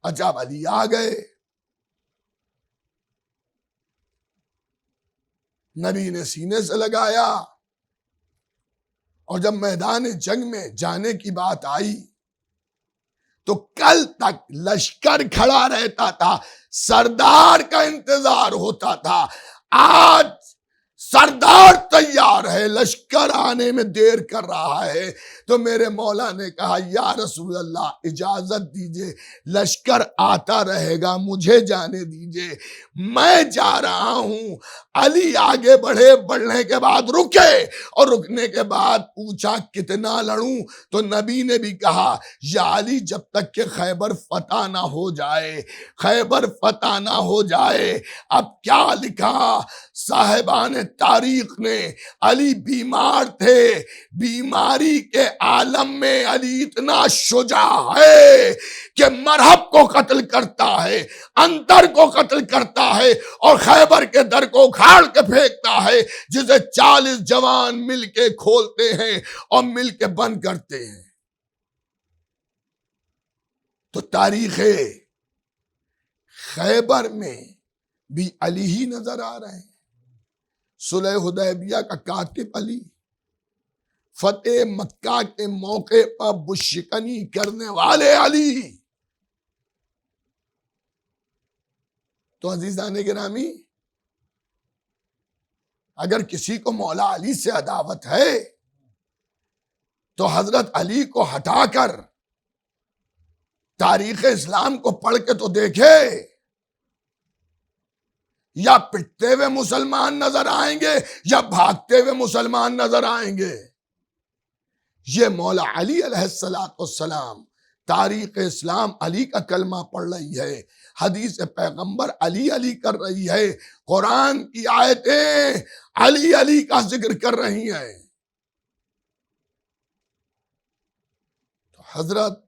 اچھا علی آ گئے، نبی نے سینے سے لگایا، اور جب میدان جنگ میں جانے کی بات آئی تو کل تک لشکر کھڑا رہتا تھا، سردار کا انتظار ہوتا تھا، آج سردار تیار ہے، لشکر آنے میں دیر کر رہا ہے، تو میرے مولا نے کہا یا رسول اللہ اجازت دیجئے، لشکر آتا رہے گا، مجھے جانے دیجئے، میں جا رہا ہوں۔ علی آگے بڑھے، بڑھنے کے بعد رکے، اور رکنے کے بعد پوچھا کتنا لڑوں؟ تو نبی نے بھی کہا یا علی جب تک کہ خیبر فتح نہ ہو جائے، خیبر فتح نہ ہو جائے۔ اب کیا لکھا صاحبان تاریخ نے؟ علی بیمار تھے، بیماری کے عالم میں علی اتنا شجاع ہے کہ مرہب کو قتل کرتا ہے، اندر کو قتل کرتا ہے، اور خیبر کے در کو اکھاڑ کے پھینکتا ہے، جسے 40 جوان مل کے کھولتے ہیں اور مل کے بند کرتے ہیں۔ تو تاریخ خیبر میں بھی علی ہی نظر آ رہے ہیں، صلح حدیبیہ کا کاتب علی، فتح مکہ کے موقع پر بشکنی کرنے والے علی۔ تو عزیزان گرامی، اگر کسی کو مولا علی سے عداوت ہے تو حضرت علی کو ہٹا کر تاریخ اسلام کو پڑھ کے تو دیکھے، یا پٹتے ہوئے مسلمان نظر آئیں گے یا بھاگتے ہوئے مسلمان نظر آئیں گے۔ یہ مولا علی علیہ السلام، تاریخ اسلام علی کا کلمہ پڑھ رہی ہے، حدیث پیغمبر علی علی کر رہی ہے، قرآن کی آیتیں علی علی کا ذکر کر رہی ہیں۔ تو حضرت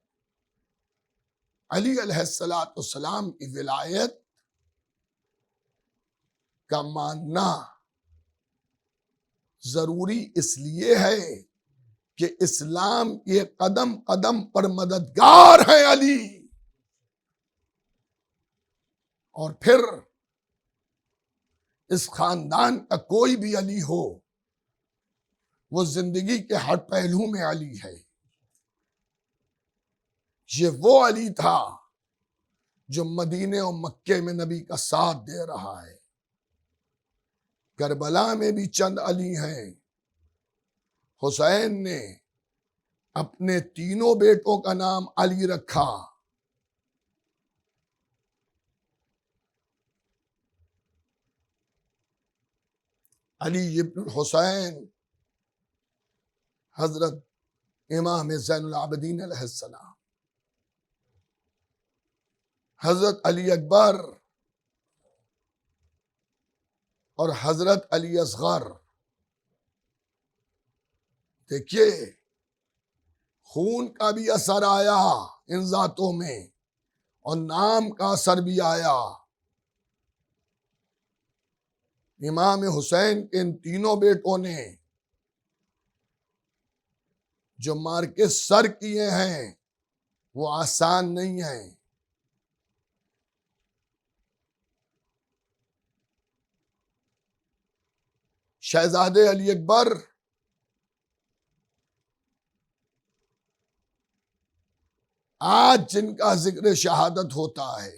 علی علیہ السلام کی ولایت کا ماننا ضروری اس لیے ہے کہ اسلام کے قدم قدم پر مددگار ہے علی، اور پھر اس خاندان کا کوئی بھی علی ہو، وہ زندگی کے ہر پہلو میں علی ہے۔ یہ وہ علی تھا جو مدینے اور مکے میں نبی کا ساتھ دے رہا ہے۔ کربلا میں بھی چند علی ہیں۔ حسین نے اپنے تینوں بیٹوں کا نام علی رکھا۔ علی ابن الحسین حضرت امام زین العابدین علیہ السلام، حضرت علی اکبر اور حضرت علی اصغر۔ دیکھیے خون کا بھی اثر آیا ان ذاتوں میں، اور نام کا اثر بھی آیا۔ امام حسین کے ان تینوں بیٹوں نے جو مارکے سر کیے ہیں وہ آسان نہیں ہیں۔ شہزادے علی اکبر آج جن کا ذکر شہادت ہوتا ہے،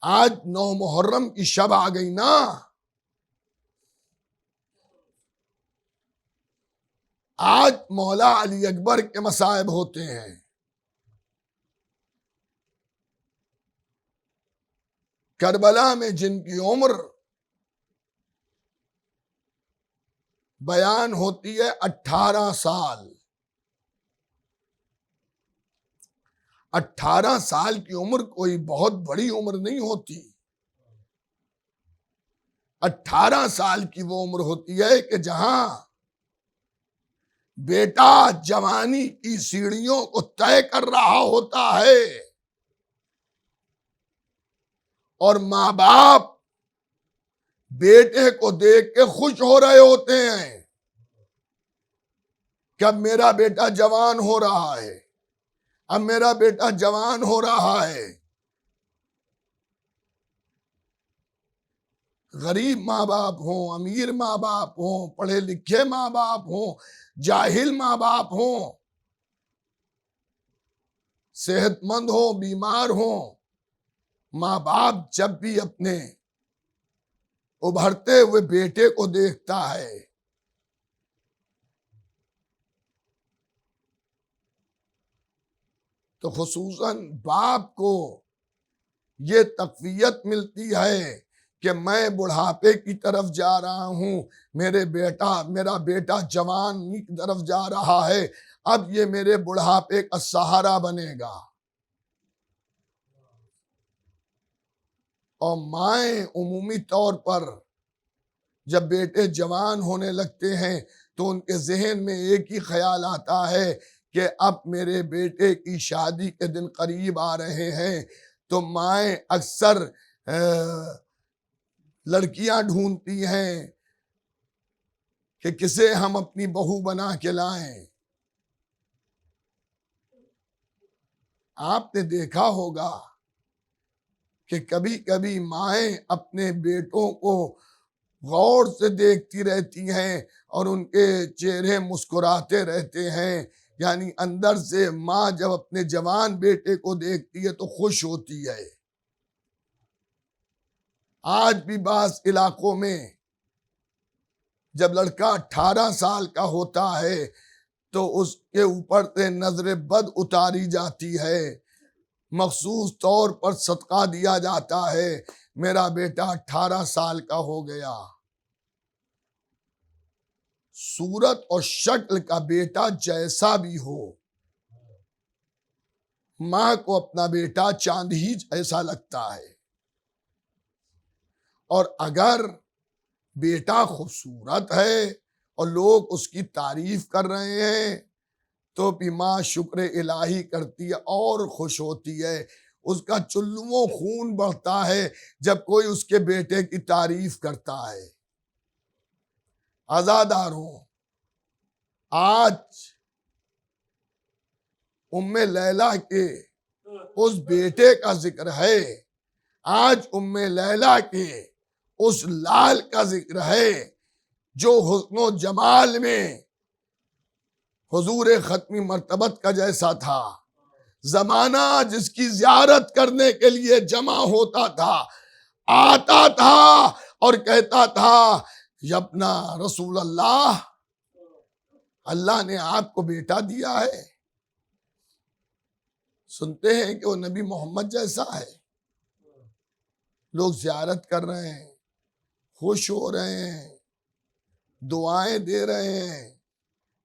آج 9 محرم کی شب آ گئی نا، آج مولا علی اکبر کے مصائب ہوتے ہیں۔ کربلا میں جن کی عمر بیان ہوتی ہے 18 سال، 18 سال کی عمر کوئی بہت بڑی عمر نہیں ہوتی۔ 18 سال کی وہ عمر ہوتی ہے کہ جہاں بیٹا جوانی کی سیڑھیوں کو طے کر رہا ہوتا ہے، اور ماں باپ بیٹے کو دیکھ کے خوش ہو رہے ہوتے ہیں کہ اب میرا بیٹا جوان ہو رہا ہے، اب میرا بیٹا جوان ہو رہا ہے۔ غریب ماں باپ ہوں، امیر ماں باپ ہوں، پڑھے لکھے ماں باپ ہوں، جاہل ماں باپ ہوں، صحت مند ہوں، بیمار ہوں، ماں باپ جب بھی اپنے ابھرتے ہوئے بیٹے کو دیکھتا ہے تو خصوصاً باپ کو یہ تقویت ملتی ہے کہ میں بڑھاپے کی طرف جا رہا ہوں، میرا بیٹا جوانی کی طرف جا رہا ہے، اب یہ میرے بڑھاپے کا سہارا بنے گا۔ اور مائیں عمومی طور پر جب بیٹے جوان ہونے لگتے ہیں تو ان کے ذہن میں ایک ہی خیال آتا ہے کہ اب میرے بیٹے کی شادی کے دن قریب آ رہے ہیں، تو مائیں اکثر لڑکیاں ڈھونڈتی ہیں کہ کسے ہم اپنی بہو بنا کے لائیں۔ آپ نے دیکھا ہوگا کہ کبھی کبھی مائیں اپنے بیٹوں کو غور سے دیکھتی رہتی ہیں اور ان کے چہرے مسکراتے رہتے ہیں، یعنی اندر سے ماں جب اپنے جوان بیٹے کو دیکھتی ہے تو خوش ہوتی ہے۔ آج بھی بعض علاقوں میں جب لڑکا 18 سال کا ہوتا ہے تو اس کے اوپر سے نظر بد اتاری جاتی ہے، مخصوص طور پر صدقہ دیا جاتا ہے، میرا بیٹا 18 سال کا ہو گیا۔ صورت اور شکل کا بیٹا جیسا بھی ہو، ماں کو اپنا بیٹا چاند ہی ایسا لگتا ہے، اور اگر بیٹا خوبصورت ہے اور لوگ اس کی تعریف کر رہے ہیں تو بھی ماں شکر الہی کرتی ہے اور خوش ہوتی ہے، اس کا چلو خون بڑھتا ہے جب کوئی اس کے بیٹے کی تعریف کرتا ہے۔ عزاداروں، آج ام لیلہ کے اس بیٹے کا ذکر ہے، آج ام لیلہ کے اس لال کا ذکر ہے جو حسن و جمال میں حضور ختمی مرتبت کا جیسا تھا۔ زمانہ جس کی زیارت کرنے کے لیے جمع ہوتا تھا، آتا تھا اور کہتا تھا یبنا رسول اللہ، اللہ نے آپ کو بیٹا دیا ہے۔ سنتے ہیں کہ وہ نبی محمد جیسا ہے، لوگ زیارت کر رہے ہیں، خوش ہو رہے ہیں، دعائیں دے رہے ہیں۔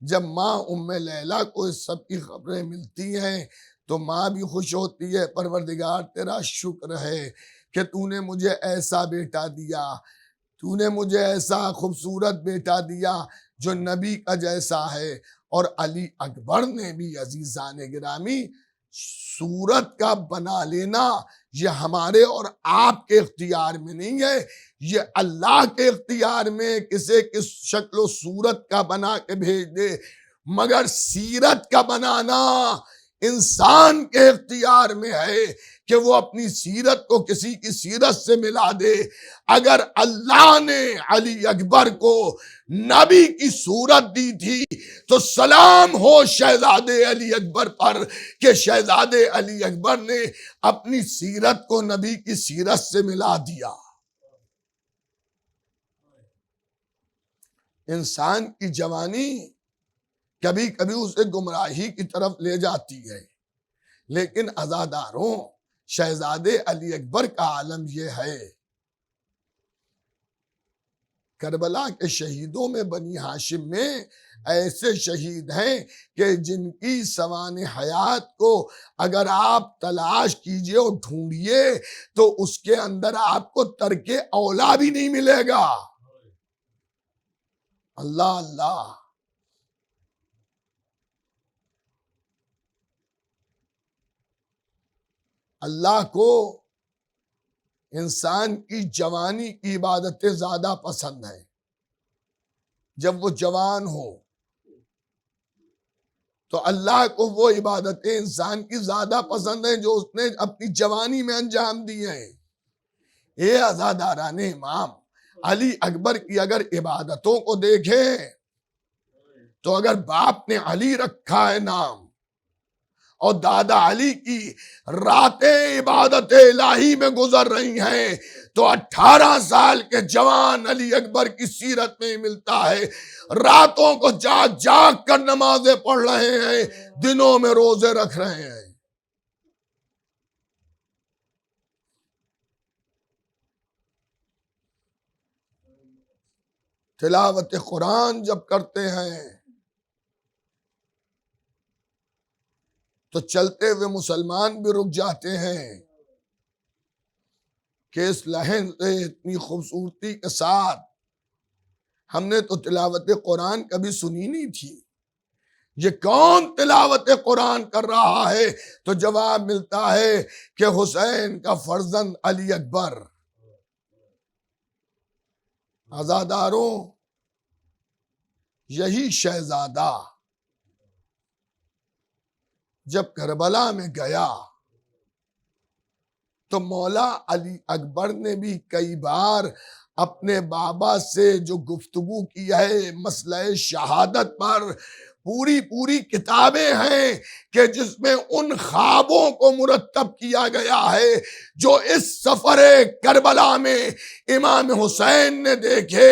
جب ماں ام لیلہ کو اس سب کی خبریں ملتی ہیں تو ماں بھی خوش ہوتی ہے، پروردگار تیرا شکر ہے کہ تو نے مجھے ایسا بیٹا دیا، تو نے مجھے ایسا خوبصورت بیٹا دیا جو نبی کا جیسا ہے۔ اور علی اکبر نے بھی عزیزان گرامی صورت کا بنا لینا یہ ہمارے اور آپ کے اختیار میں نہیں ہے، یہ اللہ کے اختیار میں کسی کس شکل و صورت کا بنا کے بھیج دے، مگر سیرت کا بنانا انسان کے اختیار میں ہے کہ وہ اپنی سیرت کو کسی کی سیرت سے ملا دے۔ اگر اللہ نے علی اکبر کو نبی کی صورت دی تھی تو سلام ہو شہزادے علی اکبر پر کہ شہزادے علی اکبر نے اپنی سیرت کو نبی کی سیرت سے ملا دیا۔ انسان کی جوانی کبھی کبھی اسے گمراہی کی طرف لے جاتی ہے، لیکن عزاداروں، شہزادے علی اکبر کا عالم یہ ہے۔ کربلا کے شہیدوں میں بنی ہاشم میں ایسے شہید ہیں کہ جن کی سوان حیات کو اگر آپ تلاش کیجئے اور ڈھونڈیے تو اس کے اندر آپ کو ترک اولا بھی نہیں ملے گا۔ اللہ اللہ، اللہ کو انسان کی جوانی کی عبادتیں زیادہ پسند ہیں۔ جب وہ جوان ہو تو اللہ کو وہ عبادتیں انسان کی زیادہ پسند ہیں جو اس نے اپنی جوانی میں انجام دی ہیں۔ اے عزاداران امام، علی اکبر کی اگر عبادتوں کو دیکھیں تو اگر باپ نے علی رکھا ہے نام اور دادا علی کی راتیں عبادت الہی میں گزر رہی ہیں تو 18 سال کے جوان علی اکبر کی سیرت میں ملتا ہے۔ راتوں کو جاگ جاگ کر نمازیں پڑھ رہے ہیں، دنوں میں روزے رکھ رہے ہیں۔ تلاوت قرآن جب کرتے ہیں تو چلتے ہوئے مسلمان بھی رک جاتے ہیں کہ اس لحن سے اتنی خوبصورتی کے ساتھ ہم نے تو تلاوت قرآن کبھی سنی نہیں تھی، یہ کون تلاوت قرآن کر رہا ہے؟ تو جواب ملتا ہے کہ حسین کا فرزند علی اکبر۔ عزاداروں، یہی شہزادہ جب کربلا میں گیا تو مولا علی اکبر نے بھی کئی بار اپنے بابا سے جو گفتگو کی ہے مسئلہ شہادت پر، پوری کتابیں ہیں کہ جس میں ان خوابوں کو مرتب کیا گیا ہے جو اس سفر کربلا میں امام حسین نے دیکھے،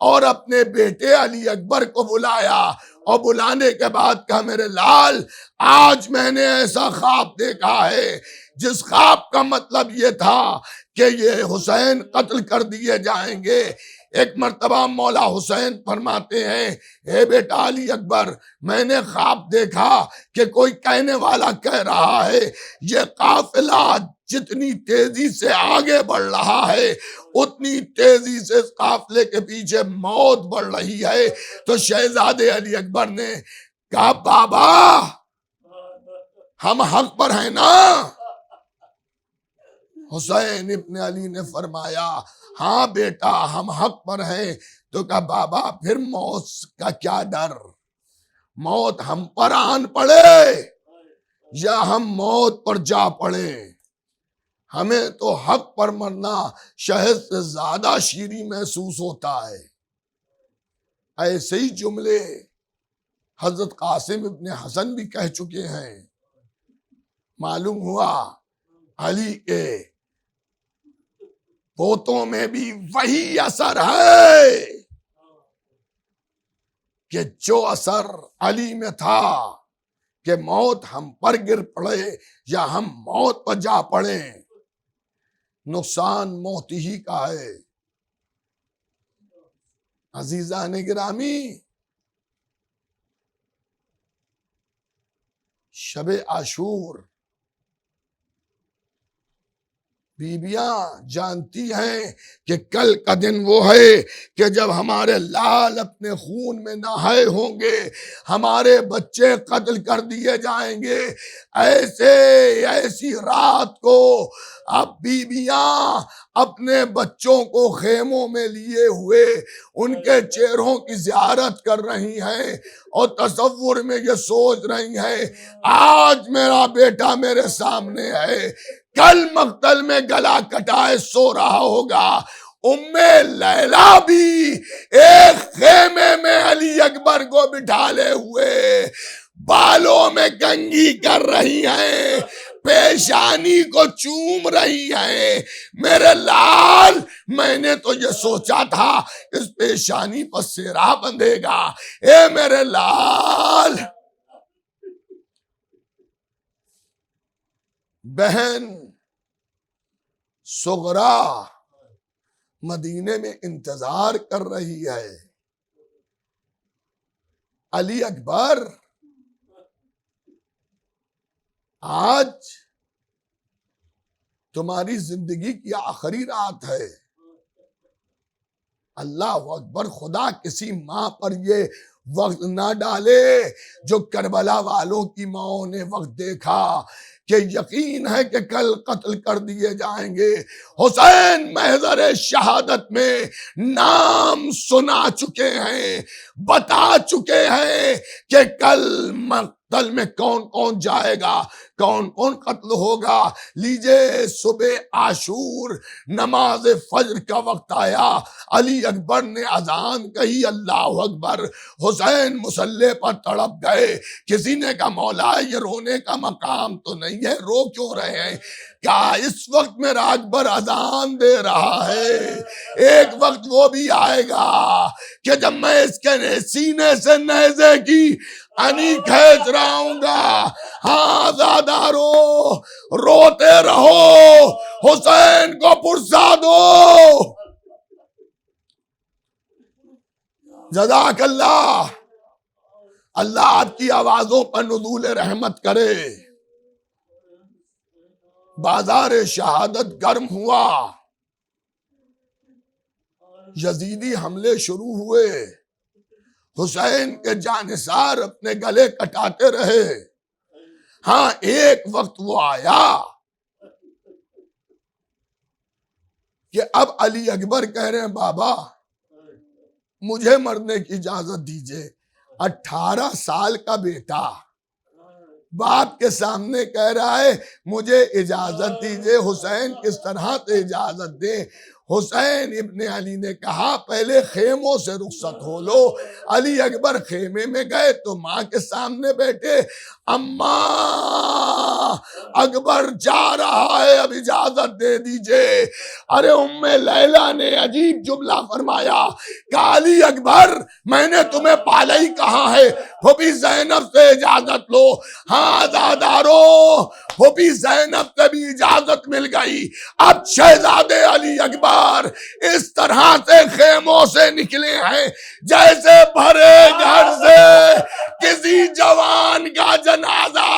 اور اپنے بیٹے علی اکبر کو بلایا اور بلانے کے بعد کہا میرے لال، آج میں نے ایسا خواب دیکھا ہے جس خواب کا مطلب یہ تھا کہ یہ حسین قتل کر دیے جائیں گے۔ ایک مرتبہ مولا حسین فرماتے ہیں اے بیٹا علی اکبر، میں نے خواب دیکھا کہ کوئی کہنے والا کہہ رہا ہے یہ قافلہ جتنی تیزی سے آگے بڑھ رہا ہے اتنی تیزی سے اس قافلے کے پیچھے موت بڑھ رہی ہے۔ تو شہزادے علی اکبر نے کہا بابا ہم حق پر ہیں نا، حسین ابن علی نے فرمایا ہاں بیٹا ہم حق پر ہیں. تو کہا بابا پھر موت کا کیا ڈر؟ موت ہم پر آن پڑے یا ہم موت پر جا پڑے، ہمیں تو حق پر مرنا شہد سے زیادہ شیریں محسوس ہوتا ہے. ایسے ہی جملے حضرت قاسم ابن حسن بھی کہہ چکے ہیں. معلوم ہوا علی کے پوتوں میں بھی وہی اثر ہے کہ جو اثر علی میں تھا کہ موت ہم پر گر پڑے یا ہم موت پر جا پڑے، نقصان موت ہی کا ہے. عزیزان گرامی، شب عاشور بیویاں جانتی ہیں کہ کل کا دن وہ ہے کہ جب ہمارے لال اپنے خون میں نہائے ہوں گے، ہمارے بچے قتل کر دیے جائیں گے. ایسی رات کو اب بیویاں اپنے بچوں کو خیموں میں لیے ہوئے ان کے چہروں کی زیارت کر رہی ہیں اور تصور میں یہ سوچ رہی ہیں آج میرا بیٹا میرے سامنے ہے، کل مقتل میں گلا کٹائے سو رہا ہوگا. ام لیلا بھی ایک خیمے میں علی اکبر کو بٹھالے ہوئے بالوں میں کنگھی کر رہی ہیں، پیشانی کو چوم رہی ہیں. میرے لال، میں نے تو یہ سوچا تھا اس پیشانی پر سیرا بندھے گا. اے میرے لال. بہن صغرا مدینے میں انتظار کر رہی ہے. علی اکبر آج تمہاری زندگی کی آخری رات ہے. اللہ اکبر. خدا کسی ماں پر یہ وقت نہ ڈالے جو کربلا والوں کی ماں نے وقت دیکھا کہ یقین ہے کہ کل قتل کر دیے جائیں گے. حسین محضر شہادت میں نام سنا چکے ہیں، بتا چکے ہیں کہ کل مقتل میں کون کون جائے گا، کون کون قتل ہوگا. لیجئے صبح عاشور نماز فجر کا وقت آیا، علی اکبر نے اذان کہی، اللہ اکبر. حسین مصلی پر تڑپ گئے. کسی نے کہا مولا یہ رونے کا مقام تو نہیں ہے، رو کیوں رہے ہیں؟ کیا اس وقت میرا اکبر اذان دے رہا ہے. ایک وقت وہ بھی آئے گا کہ جب میں اس کے سینے سے نیزے کی انی کھینچ رہا ہوں گا. ہاں زادارو روتے رہو، حسین کو پرسا دو. جزاک اللہ. اللہ آپ کی آوازوں پر نزول رحمت کرے. بازار شہادت گرم ہوا، یزیدی حملے شروع ہوئے. حسین کے جانثار اپنے گلے کٹاتے رہے. ہاں ایک وقت وہ آیا کہ اب علی اکبر کہہ رہے ہیں بابا مجھے مرنے کی اجازت دیجئے. 18 سال کا بیٹا باپ کے سامنے کہہ رہا ہے مجھے اجازت دیجئے. حسین کس طرح سے اجازت دے؟ حسین ابن علی نے کہا پہلے خیموں سے رخصت ہو لو. علی اکبر خیمے میں گئے تو ماں کے سامنے بیٹھے. اماں اکبر جا رہا ہے، اب اجازت دے دیجئے. ارے ام لیلا نے عجیب جملہ فرمایا کہ علی اکبر میں نے تمہیں پالا ہی کہا ہے، پھوپھی زینب سے اجازت لو. ہاں زادارو پھوپھی زینب سے بھی اجازت مل گئی. اب شہزادے علی اکبر اس طرح سے خیموں سے نکلے ہیں جیسے بھرے گھر سے کسی جوان کا جنازہ.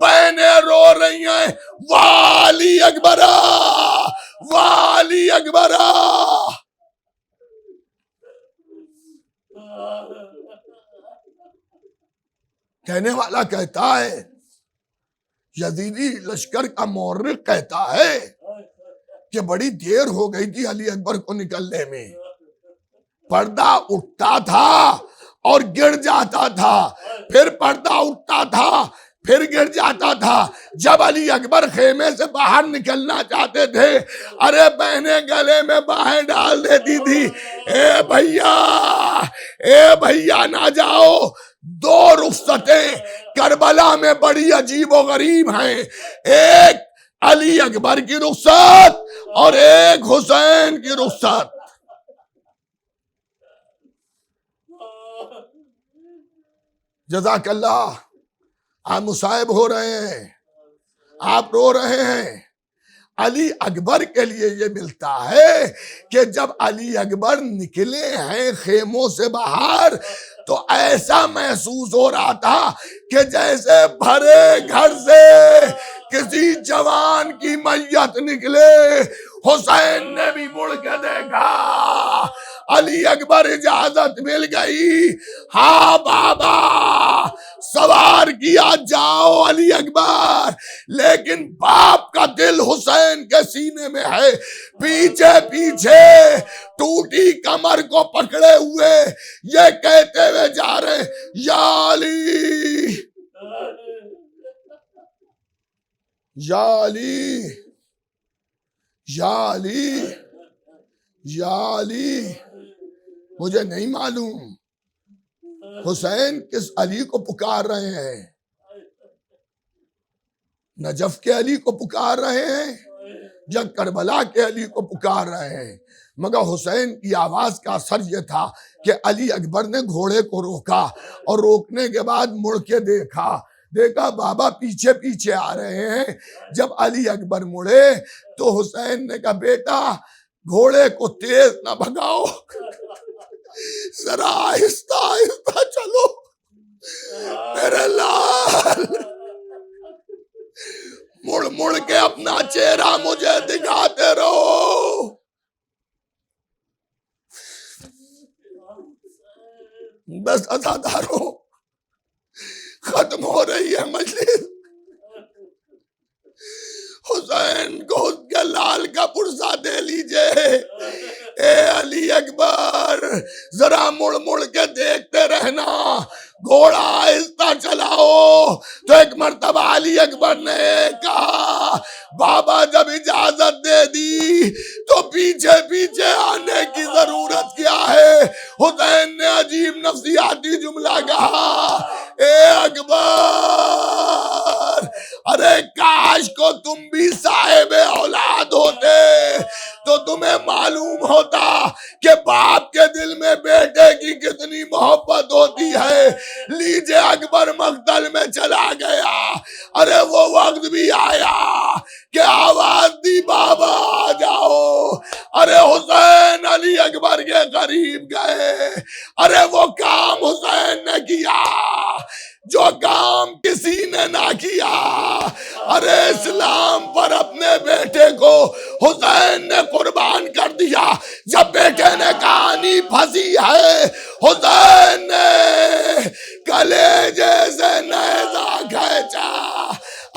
بہنیں رو رہی ہیں والی اکبرا والی اکبرا. کہنے والا کہتا ہے، یزیدی لشکر کا مورخ کہتا ہے کہ بڑی دیر ہو گئی تھی علی اکبر کو نکلنے میں، پردہ اٹھتا تھا اور گر جاتا تھا، پھر پردہ اٹھتا تھا پھر گر جاتا تھا۔ جب علی اکبر خیمے سے باہر نکلنا چاہتے تھے، ارے بہنیں گلے میں باہیں ڈال دیتی تھی، اے بھیا نہ جاؤ۔ دو رخصتیں کربلا میں بڑی عجیب و غریب ہیں، ایک علی اکبر کی رخصت اور ایک حسین کی رخصت۔ جزاک اللہ۔ آپ مصائب ہو رہے ہیں، آپ رو رہے ہیں۔ علی اکبر کے لیے یہ ملتا ہے کہ جب علی اکبر نکلے ہیں خیموں سے باہر تو ایسا محسوس ہو رہا تھا کہ جیسے بھرے گھر سے کسی جوان کی میت نکلے۔ حسین نے بھی مڑ کے دیکھا، علی اکبر اجازت مل گئی، ہاں بابا سوار کیا جاؤ علی اکبر، لیکن باپ کا دل حسین کے سینے میں ہے۔ پیچھے پیچھے ٹوٹی کمر کو پکڑے ہوئے یہ کہتے ہوئے جا رہے، یا علی یا علی یا علی یا علی۔ مجھے نہیں معلوم حسین کس علی کو پکار رہے ہیں، نجف کے علی کو پکار رہے ہیں یا کربلا کے علی کو پکار رہے ہیں، مگر حسین کی آواز کا اثر یہ تھا کہ علی اکبر نے گھوڑے کو روکا اور روکنے کے بعد مڑ کے دیکھا بابا پیچھے پیچھے آ رہے ہیں۔ جب علی اکبر مڑے تو حسین نے کہا بیٹا گھوڑے کو تیز نہ بھگاؤ، ذرا آہستہ آہستہ چلو میرے لال، مڑ مڑ کے اپنا چہرہ مجھے دکھاتے رہو۔ بس عزاداروں ختم ہو رہی ہے مجلس، حسین کو اس کے لال کا پرزہ دے لیجئے۔ اے علی اکبر ذرا مڑ مڑ کے دیکھتے رہنا، گھوڑا آہستہ چلاؤ۔ تو ایک مرتبہ علی اکبر نے کہا بابا جب اجازت دے دی تو پیچھے پیچھے آنے کی ضرورت کیا ہے؟ حسین نے عجیب نفسیاتی جملہ کہا، اے اکبر ارے کاش کو تم بھی صاحب اولاد ہوتے تو تمہیں معلوم ہوتا کہ باپ کے دل میں بیٹے کی کتنی محبت ہوتی ہے۔ لیجے اکبر مقتل میں چلا گیا، ارے وہ وقت بھی آیا کہ آواز دی بابا آ جاؤ، ارے حسین علی اکبر کے قریب گئے، ارے وہ کام حسین نے کیا جو کام کسی نے نہ کیا، ارے اسلام پر اپنے بیٹے کو حسین نے قربان کر دیا۔ جب بیٹے نے کہانی پھنسی ہے حسین نے کلیجے سے نیزہ کھینچا،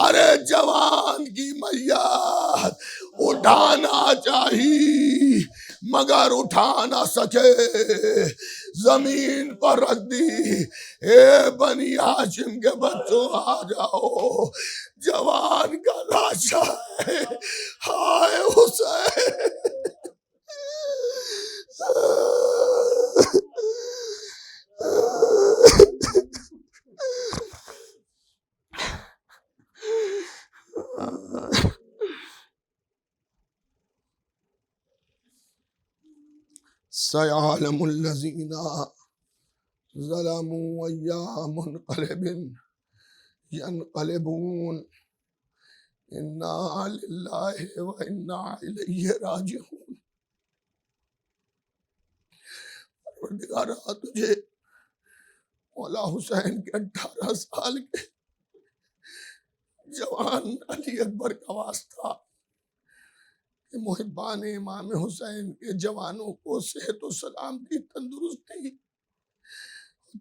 ارے جوان کی میت اٹھانا چاہی مگر اٹھا نہ سکے، زمین پر رکھ دی۔ اے بنی ہاشم کے بچوں آ جاؤ، جوان کا لاشا ہے، ہائے حسین۔ سَيَعْلَمُ الَّذِينَ ظَلَمُوا أَيَّ مُنقَلِبٍ يَنقَلِبُونَ إِنَّا لِلَّهِ وَإِنَّا إِلَيْهِ رَاجِعُونَ۔ پروردگارہ تجھے مولا حسین کے 18 سال کے جوان علی اکبر کا واسطہ کہ محبان امام حسین کے جوانوں کو صحت و سلامتی تندرستی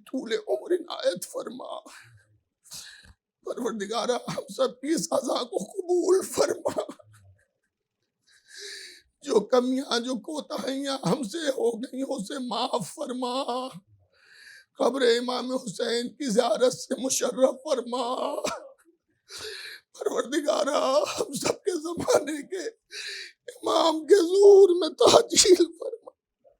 طول عمر عنایت فرما۔ پروردگارہ ہم سب کی سزا کو قبول فرما۔ جو کمیاں جو کوتاہیاں ہم سے ہو گئی اسے معاف فرما، قبر امام حسین کی زیارت سے مشرف فرما۔ پروردگارا ہم سب کے زمانے کے امام کے ظہور میں تعجیل فرما۔